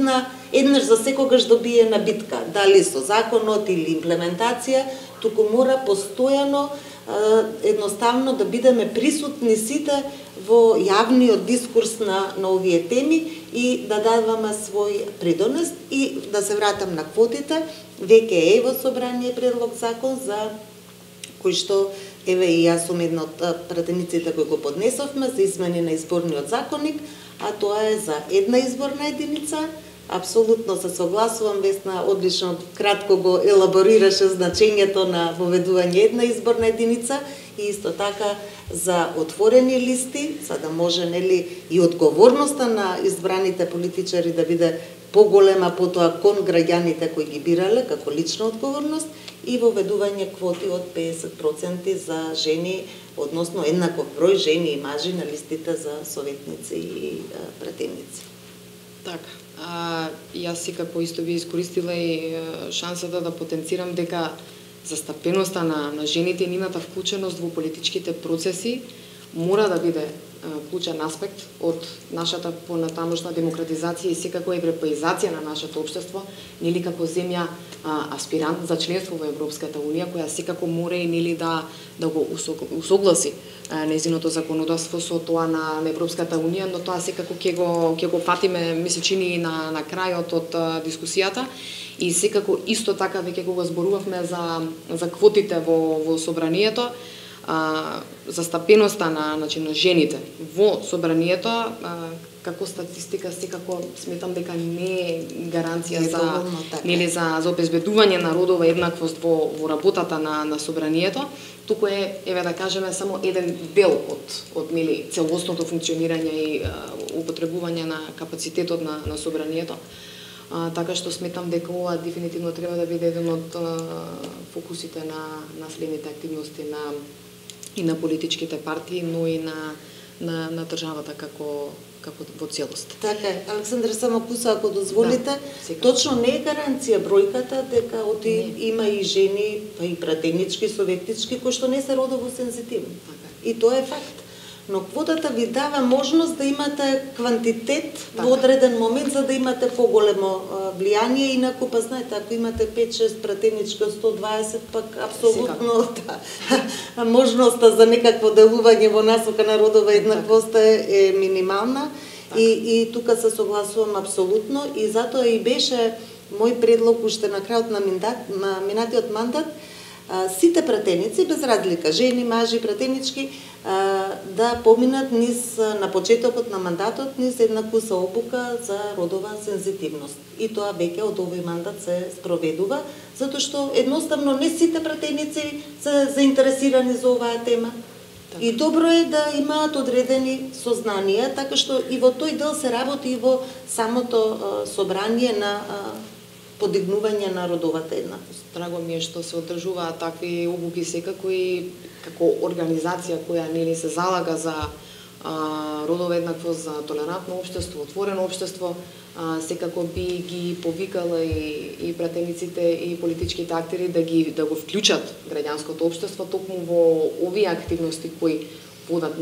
еднаш за секогаш добиена битка, дали со законот или имплементација, туку мора постојано едноставно да бидеме присутни сите во јавниот дискурс на овие теми и да даваме свој придонес. И да се вратам на квотите, веќе е во собрание предлог закон за кој што, еве и јас сум една од пратениците кои го поднесовме за измени на изборниот законник, а тоа е за една изборна единица. Апсолутно се согласувам, Весна одлично кратко го елаборираше значењето на воведување една изборна единица и исто така за отворени листи, за да може и одговорноста на избраните политичари да биде поголема потоа кон граѓаните кои ги бирале како лична одговорност и воведување квоти од 50% за жени, односно еднаков број жени и мажи на листите за советници и пратеници. Така. Јас секако исто би искористила и шансата да потенцирам дека застапеноста на жените и нивната вклученост во политичките процеси мора да биде клучен аспект од нашата понатамошна демократизација и секако европеизација на нашето општество, нели како земја аспирант за членство во Европската унија, која секако мора и да го усогласи нејзиното законодавство со тоа на Европската унија, но тоа секако ќе го фатиме, ми се чини, на крајот од дискусијата. И секако исто така веќе кога зборувавме за квотите во собранието, застапеноста на жените во собранието како статистика секако сметам дека не е гаранција за обезбедување на родова еднаквост во работата на собранието, туку е, еве да кажеме, само еден дел од целосното функционирање и употребување на капацитетот на собранието. Така што сметам дека ова дефинитивно треба да биде еден од фокусите на следните активности и на политичките партии, но и на државата како во целост. Така е. Александра, само куса, ако дозволите, точно не е гаранција бројката дека има и жени, па и пратенички, советнички, кои што не се родово сензитивни. И тоа е факт. Но квотата ви дава можност да имате квантитет во одреден момент за да имате поголемо влијание, инаку па знаете, ако имате 5-6 пратенички од 120, пак апсолутно можноста за некакво делување во насока на родова еднаквост е минимална. И тука се согласувам апсолутно и затоа и беше мој предлог уште на крајот на минатиот мандат сите пратеници, без разлика, жени, мажи, пратенички, да поминат на почетокот на мандатот низ една куса обука за родова сензитивност. И тоа веќе од овој мандат се спроведува, затоа што едноставно не сите пратеници се заинтересирани за оваа тема. И добро е да имаат одредени сознанија, така што и во тој дел се работи и во самото собрание на подигнување на родовата еднаквост. Драго ми е што се одржуваат такви обуки секако и како организација која се залага за родова еднаквост, за толерантно општество, отворено општество, секако би ги повикала и пратениците и политичките актери да го вклучат граѓанското општество токму во овие активности кои водат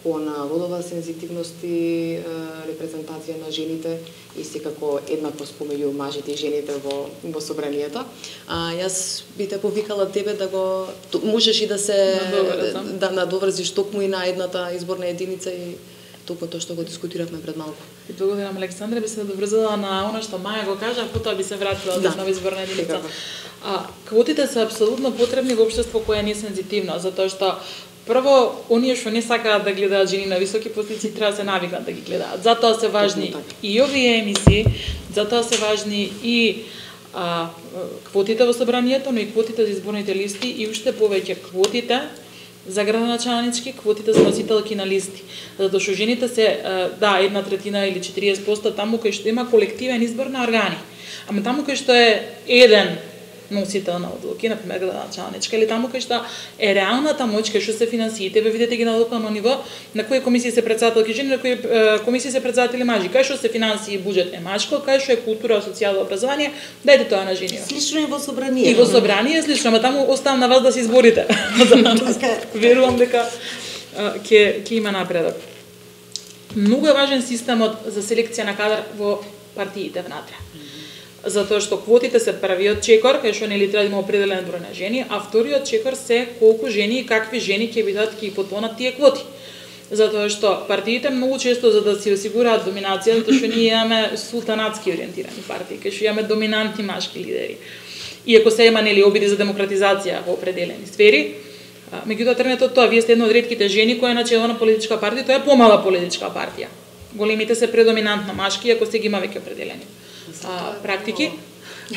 кон родова сензитивност и репрезентација на жените и секако еднаквост помеѓу мажите и жените во собранието. Јас би те повикала тебе да го можеш и да се надоврзиш токму и на едната изборна единица и токму тоа што го дискутиравме пред малку. И благодарам, Александра, би се доврзала на она што Маја го кажа, а потоа би се вратила од нова изборна единица. Квотите се апсолутно потребни во општество кое не е сензитивно, затоа што прво, оние што не сакаат да гледаат жени на високи позиции, треба да се навикнат да ги гледаат. Затоа се важни и овие емисии, затоа се важни и квотите во собранието, но и квотите за изборните листи и уште повеќе квотите за градоначалнички, квотите за носителки на листи. Затоа што жените се, да, 1/3 или 40% таму кај што има колективен избор на органи. Ама таму кај што е еден носител на одлуки, например градоначалничка, или таму кај што е реалната моќ, кај што се финансиите, ве видите ги на локално ниво, на кои комисии се претседателки жени, на кои комисии се претседатели мажи, кај што се финансии и буџет е машко, кај што е култура, социјално образование, дајте тоа на жени. Слично и во собрание. И во собрание слично, ама таму оставам на вас да се изборите. Верувам дека ќе има напредок. Многу е важен системот за селекција на кадар во партиите внатре. Затоа што квотите се првиот чекор, кај што нели треба да има определен број на жени, а вториот чекор се колку жени и какви жени ќе бидат ќе потонат тие квоти. Затоа што партиите многу често за да си осигураат доминација, затоа што ние имаме султанатски ориентирани партии, кај што имаме доминантни машки лидери. Иако се има нели обиди за демократизација во определени сфери, меѓутоа тргнете од тоа, вие сте една од ретките жени која е на чело на политичка партија, тоа е помала политичка партија. Големите се предоминантно машки, ако се ги има веќе определени практики,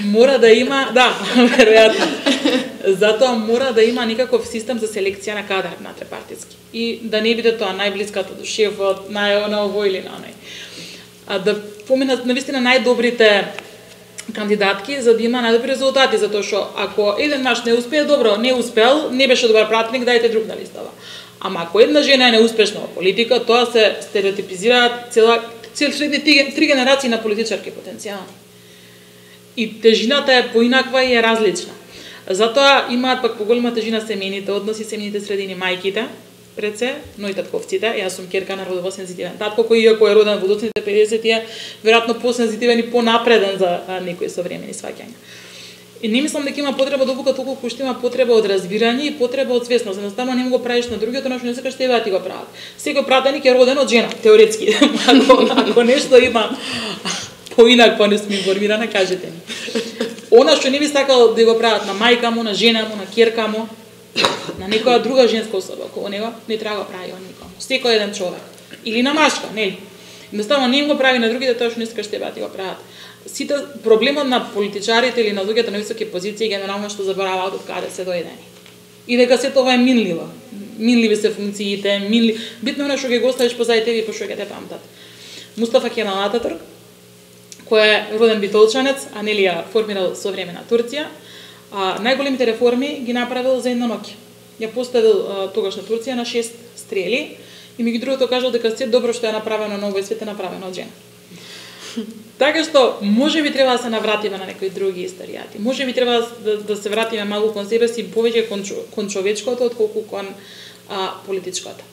мора да има, да, веројатно. Затоа мора да има некаков систем за селекција на кадар внатре партиски. И да не биде тоа најблиската до шефот, на овој или на оној. Да поминат навистина најдобрите кандидатки за да има најдобри резултати, затоа што ако еден маж не успее, добро, не успел, не беше добар пратеник, дајте друг на листава. Ама ако една жена е неуспешна во политика, тоа се стереотипизираат следни 3 генерации на политичарки потенцијални. И тежината е поинаква и е различна. Затоа имаат пак поголема тежина семејните односи, семејните средини, мајките, пред се, но и татковците. Јас сум ќерка на родово сензитивен татко, кој иако е роден во доцните 50 е веројатно посензитивен и понапреден за некои современи сваќања. И не мислам дека има потреба да толку колку што има потреба од разбирање и потреба од свесност. Едноставно не го правиш на другиот, она што не сакаш тебе да ти го прават. Секој пратеник е роден од жена, теоретски. Ако нешто има поинакво не сум информирана, кажете ми. Она што не би сакал да го прават на мајка му, на жена му, на ќерка му, на некоја друга женска особа околу него, не треба да го прави он никому. Секој еден човек. Или на машка, нели? Едноставно не им го прави на другите тоа што не сакаш тебе да ти го прават. Сите проблемот на политичарите или на луѓето на високи позиции генерално што забораваат од каде се доедени. И дека се тоа е минливо. Минливи се функциите, битно е што ги го оставиш позади тебе и пошто ќе те памтат. Мустафа Кемал Ататурк, кој е роден битолчанец, а нели ја формирал современа Турција, најголемите реформи ги направил за една ноќ. Ја поставил тогашна Турција на 6 стрели и меѓу другото кажал дека се добро што е направено на овој свет е направено од жена. Така што може би треба да се навратиме на некои други историјати. Може би треба да се вратиме малку кон себе си, повеќе кон човечкото отколку кон политичкото.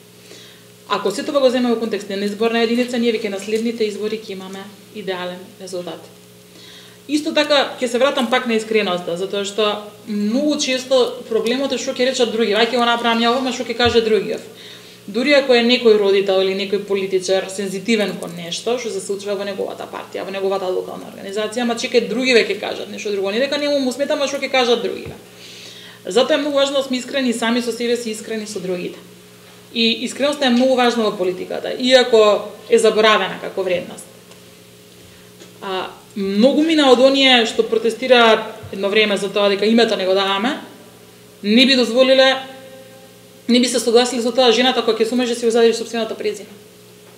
Ако се тоа го земеме во контекст на изборна единица, ние веќе на следните избори ќе имаме идеален резултат. Исто така ќе се вратам пак на искреноста, затоа што многу често проблемот е што ќе речат други, ајде го направам ја ова, што ќе каже другиот. Дури ако е некој родител или некој политичар сензитивен кон нешто што се случува во неговата партија, во неговата локална организација, ама чекај другиве ќе кажат нешто друго, не дека не му смета, ама што ќе кажат другиве. Затоа е многу важно да сме искрени сами со себе си, искрени со другите. И искреноста е многу важна во политиката, иако е заборавена како вредност. Многу мина од оние што протестираат едно време за тоа дека името не го даваме, не би дозволиле, не би се согласили со тоа жената која ќе се омаже да си го задели сопственото презиме.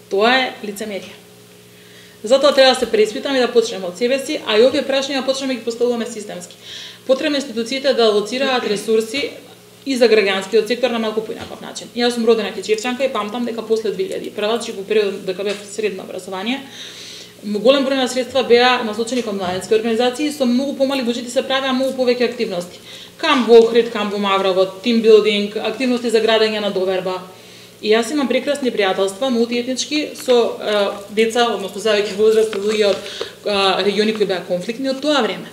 Тоа е лицемерие. Затоа треба да се преиспитаме и да почнеме од себе си, а и овие прашања почнеме да ги поставуваме системски. Потребно институциите да алоцираат ресурси и за граѓанскиот сектор на малку поинаков начин. Јас сум родена Кечевчанка и памтам дека после 2001, значи во период дека бев средно образование, голем број на средства беа насочени кон младински организации, со многу помали буџети се правеа многу повеќе активности. Камп во Охрид, камп во Маврово, тимбилдинг, активности за градење на доверба. И јас имам прекрасни пријателства, мултиетнички, со деца, односно завеќе возраст, луѓе од региони кои беа конфликтни од тоа време.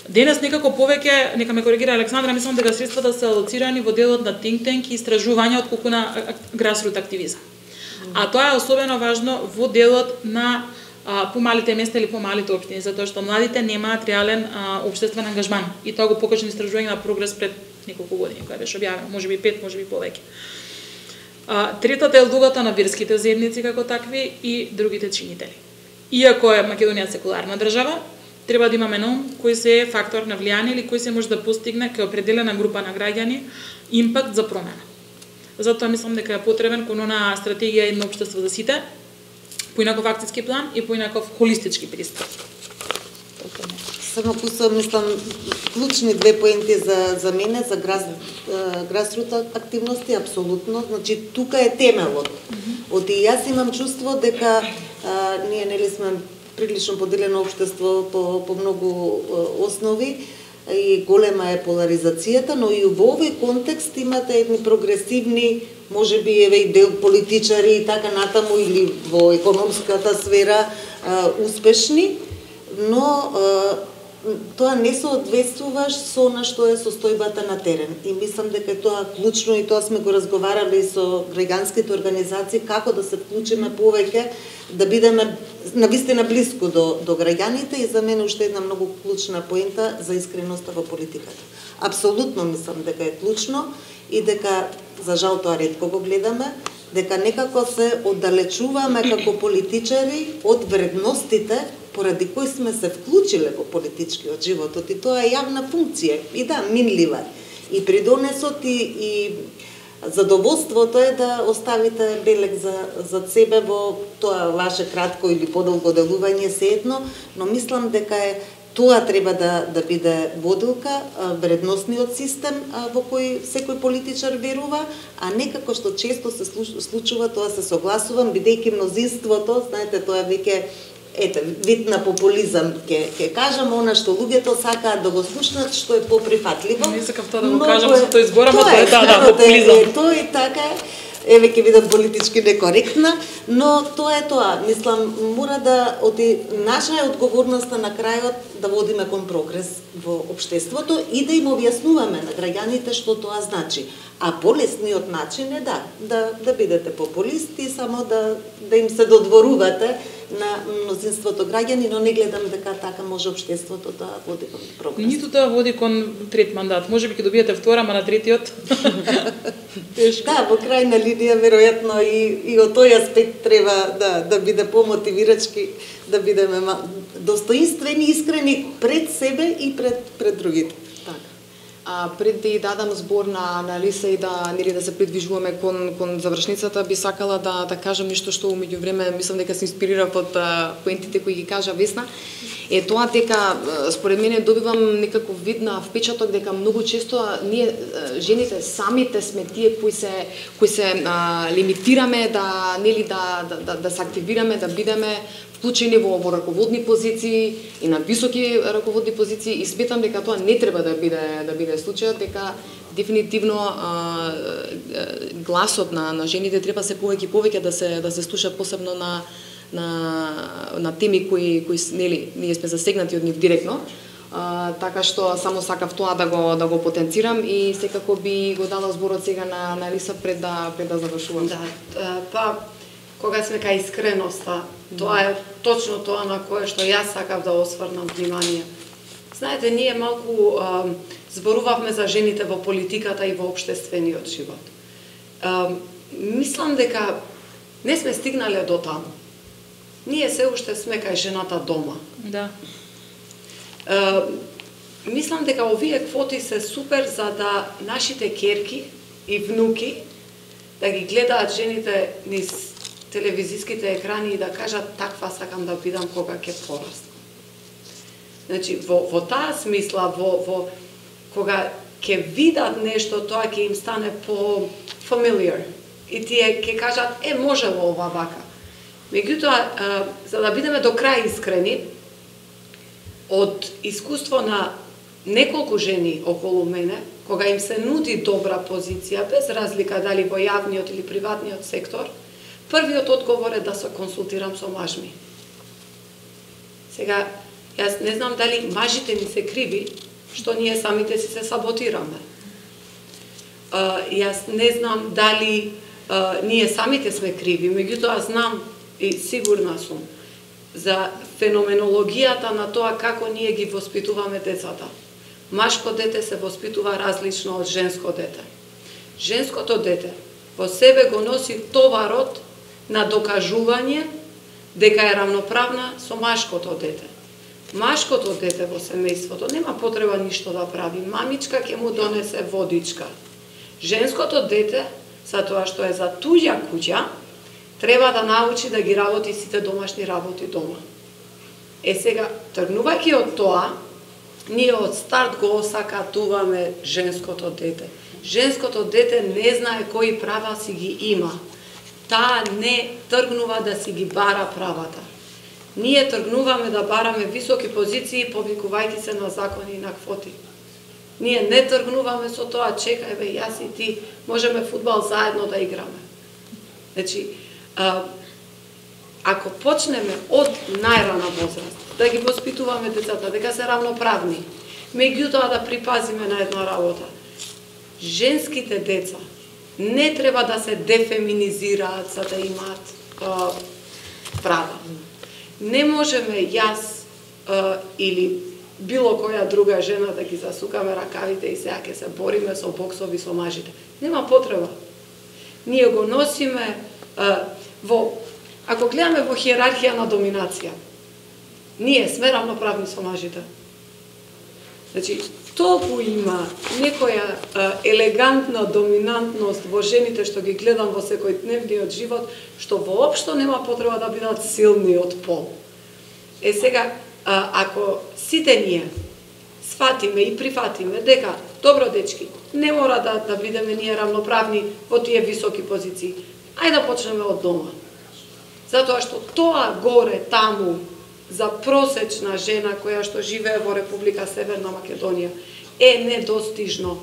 Денес некако повеќе, нека ме коригира Александра, мислам дека средствата се алоцирани во делот на think tank и истражувања отколку на grassroot активизам. А тоа е особено важно во делот на помалите места или помалите општини, затоа што младите немаат реален општествен ангажман. И тоа го покажа истражување на Прогрес пред неколку години, која беше објавена, можеби 5, можеби повеќе. Третата е улогата на верските заедници како такви и другите чинители. Иако е Македонија секуларна држава, треба да имаме на ум кој се е фактор на влијание или кој се може да постигне кај определена група на граѓани импакт за промена. Затоа мислам дека е потребен кон она стратегија едно општество за сите, поинаков акцијски план и поинаков холистички пристап. Само пустам, мислам, клучни две поенти за мене, за grassroot активности, апсолутно. Значи, тука е темелот. И јас имам чувство дека ние нели сме прилично поделено општество по многу основи и голема е поларизацијата, но и во овој контекст имате едни прогресивни, можеби еве и дел политичари и така натаму или во економската сфера успешни, но тоа не соодветствува со она што е состојбата на терен. И мислам дека е тоа клучно и тоа сме го разговарали со граѓанските организации, како да се вклучиме повеќе, да бидеме навистина блиску до граѓаните и за мене уште една многу клучна поента за искреноста во политиката. Апсолутно мислам дека е клучно и дека, за жал тоа ретко го гледаме, дека некако се оддалечуваме како политичари од вредностите поради кои сме се вклучиле во политичкиот животот и тоа е јавна функција и да, минлива. И придонесот и задоволството е да оставите белег за себе во тоа ваше кратко или подолго делување сеедно, но мислам дека тоа треба да биде водилка, вредносниот систем во кој секој политичар верува, а не како што често се случува, тоа се согласувам, бидејќи мнозинството, знаете, тоа веќе вид на популизам ќе кажам, она што луѓето сакаат да го слушнат, што е поприфатливо. Не сакав тоа да го кажам, со тоа изгорам, а тоа е популизам. Тоа и така е. Еве ќе бидам политички некоректна, но тоа е тоа. Мислам, мора да наша е одговорноста на крајот да водиме кон прогрес во општеството и да им објаснуваме на граѓаните што тоа значи. А полесниот начин е да бидете популисти, само да им се додворувате на мнозинството граѓани, но не гледам дека така може општеството да води кон прогрес. Ниту тоа води кон трет мандат. Можеби ќе добиете втора, ама на третиот Да, во крајна линија веројатно и од тој аспект треба да биде помотивирачки, да бидеме достоинствени, искрени пред себе и пред другите. Пред да дадам збор на Лиса и да се придвижуваме кон завршницата, би сакала да кажам нешто што во меѓувреме мислам дека се инспирирав од поентите кои ги кажа Весна. Е тоа дека според мене добивам некаков вид на впечаток дека многу често ние жените самите сме тие кои се лимитираме да се активираме, да бидеме вклучени во раководни позиции и на високи раководни позиции и сметам дека тоа не треба да биде случајот, дека дефинитивно гласот на жените треба се повеќе да се слуша, посебно на теми кои нели ние сме засегнати од нив директно. Така што само сакав тоа да го потенцирам и секако би го дала зборот сега на Лиса пред да завршувам. Да, кога сме кај искреноста, тоа е точно тоа на кое што јас сакав да осврнам внимание. Знаете, ние малку зборувавме за жените во политиката и во општествениот живот. Мислам дека не сме стигнале до таму. Ние се уште сме кај жената дома. Да. Мислам дека овие квоти се супер за да нашите керки и внуки да ги гледаат жените низ телевизиските екрани и да кажат таква сакам да бидам кога ќе пораснам. Значи, во таа смисла, кога ќе видат нешто, тоа ќе им стане по familiar. И тие ќе кажат, можело ова вака. Меѓутоа, за да бидеме до крај искрени, од искуство на неколку жени околу мене, кога им се нуди добра позиција, без разлика дали во јавниот или приватниот сектор, првиот одговор е да се консултирам со маж ми. Сега, јас не знам дали мажите ни се криви, што ние самите си се саботираме. Јас не знам дали ние самите сме криви, меѓутоа знам и сигурна сум за феноменологијата на тоа како ние ги воспитуваме децата. Машко дете се воспитува различно од женско дете. Женското дете во себе го носи товарот на докажување дека е равноправна со машкото дете. Машкото дете во семејството нема потреба ништо да прави. Мамичка ќе му донесе водичка. Женското дете, за тоа што е за туѓа куќа, треба да научи да ги работи сите домашни работи дома. Сега, тргнувајќи од тоа, ние од старт го осакатуваме женското дете. Женското дете не знае кои права си ги има. Таа не тргнува да си ги бара правата. Ние тргнуваме да бараме високи позиции, повикувајќи се на закони и на квоти. Ние не тргнуваме со тоа, чекај бе, јас и ти можеме фудбал заедно да играме. Значи, ако почнеме од најрана возраст да ги воспитуваме децата дека се равноправни, меѓутоа да припазиме на една работа, женските деца не треба да се дефеминизираат за да имаат права. Не можеме јас или било која друга жена да ги засукаме ракавите и сега ќе се бориме со боксови со мажите. Нема потреба. Ние го носиме ако гледаме во хиерархија на доминација, ние сме равноправни со мажите. Значи, толку има некоја елегантна доминантност во жените што ги гледам во секојдневниот живот, што воопшто нема потреба да бидат силниот пол. Сега, ако сите ние сфатиме и прифатиме дека, добро дечки, не мора да бидеме ние равноправни во тие високи позиции, ајде да почнеме од дома. Затоа што тоа горе таму за просечна жена која што живее во Република Северна Македонија е недостижно.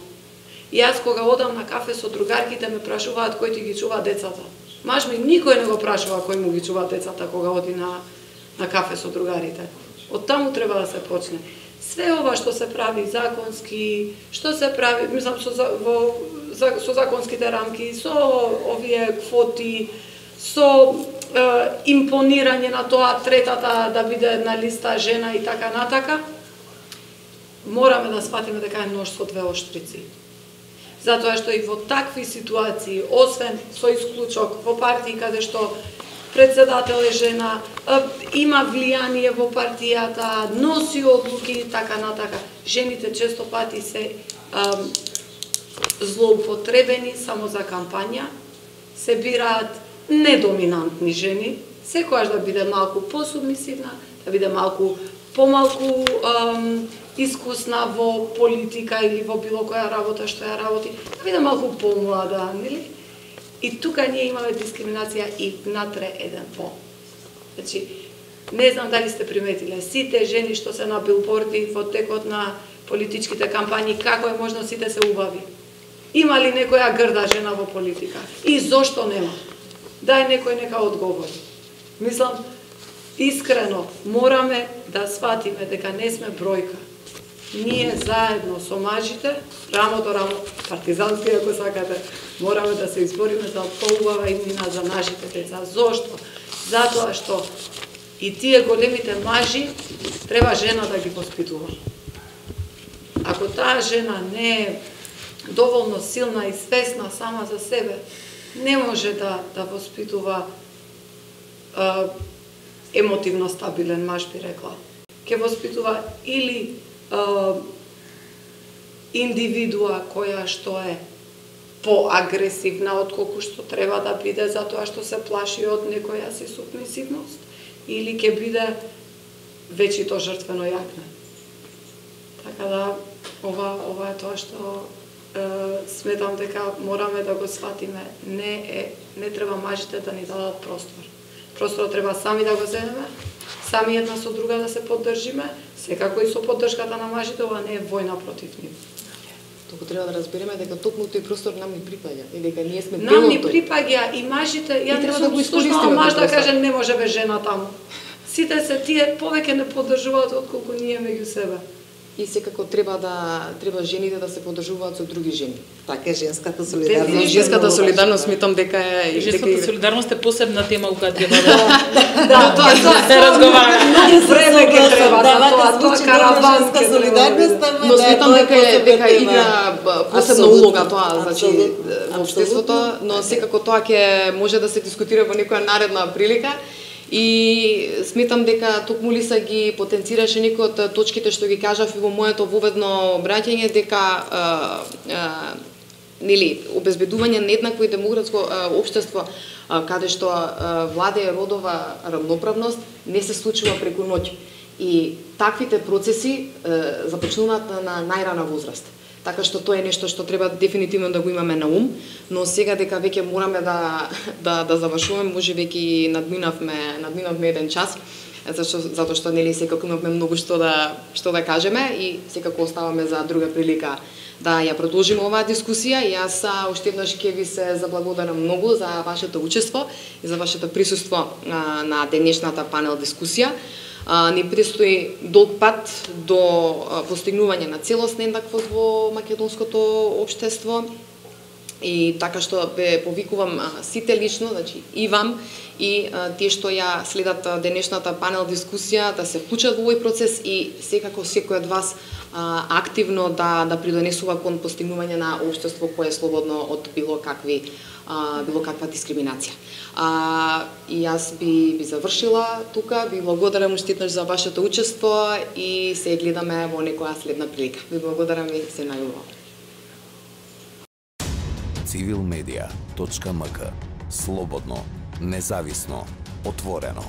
Јас кога одам на кафе со другарките ме прашуваат кој ти ги чува децата. Маж ми никој не го прашува кој му ги чува децата кога оди на кафе со другарите. Од таму треба да се почне. Све ова што се прави законски, што се прави, мислам со законските рамки, со овие квоти, со импонирање на тоа третата да биде на листа жена и така натака, мораме да сватиме дека е нож со двеоштрици. Затоа што и во такви ситуации, освен со исклучок во партии каде што председател е жена, има влијание во партијата, носи одлуки и така натака, жените често пати се злоупотребени само за кампања, се бираат недоминантни жени, секојаш да биде малку посубмисивна, да биде помалку искусна во политика или во било која работа што ја работи, да биде малку помлада, нели? И тука ние имаме дискриминација и внатре еден по. Значи, не знам дали сте приметиле, сите жени што се на билборди во текот на политичките кампањи, како е можно сите се убави? Има ли некоја грда жена во политика? И зошто нема? Дај некој нека одговори. Мислам, искрено, мораме да сватиме дека не сме бројка. Ние заедно со мажите, рамо до рамо, партизански ако сакате, мораме да се избориме за поубава иднина за нашите деца. Зошто? Затоа што и тие големите мажи треба жена да ги воспитува. Ако таа жена не е доволно силна и свесна сама за себе, не може да воспитува емотивно стабилен маж, би рекла. Ке воспитува или индивидуа која што е поагресивна отколку што треба да биде затоа што се плаши од некоја си субмисивност, или ќе биде вечито жртвено јагне. Така да, ова е тоа што сметам дека мораме да го сватиме. Не треба мажите да ни дадат простор. Просторот треба сами да го земеме, сами една со друга да се поддржиме, Секако и со поддршката на мажите, ова не е војна против нив. Туку треба да разбереме дека токму тој простор нам ни припаѓа и дека ние сме Нам ни дел од тој. припаѓа и мажите, ја не треба да сум го слушнала искористиме маж да тој простор. каже не може без жена таму. Сите се тие повеќе не поддржуваат отколку ние меѓу себе. И секако треба жените да се поддржуваат со други жени. Така е женската Но солидарност. женската солидарност сметам дека е Женската солидарност е посебна тема кога треба да да разговараме. Многу време ќе треба за тоа караван женска ќе треба. солидарност, ама Но да, сметам тоа е дека посебна тема. игра посебна Апсолутно, улога тоа, значи апсолутно, во општеството, апсолутно. но секако тоа ќе може да се дискутира во некоја наредна прилика. И сметам дека токму Лиса ги потенцираше некои од точките што ги кажав и во моето воведно обраќање дека нели обезбедување на еднакво и демократско општество каде што владее родова рамноправност не се случува преку ноќ. И таквите процеси започнуваат на најрана возраст. Така што тоа е нешто што треба дефинитивно да го имаме на ум, но сега дека веќе мораме да завршуваме, може веќе надминавме еден час, затоа што нели секако имавме многу што да кажеме и секако оставаме за друга прилика да ја продолжиме оваа дискусија и јас уште еднаш ќе ви се заблагодарам многу за вашето учество и за вашето присуство на денешната панел дискусија. Ни предстои долг пат до постигнување на целосна еднаквост во македонското општество и така што ве повикувам сите лично, значи и вам и тие што ја следат денешната панел дискусија да се вклучат во овој процес и секако секој од вас активно да придонесува кон постигнување на општество кое е слободно од било каква дискриминација. И јас би завршила тука, ви благодарам уште еднаш за вашето учество и се гледаме во некоја следна прилика. Ви благодарам и се најувам. civilmedia.mk Слободно, независно, отворено.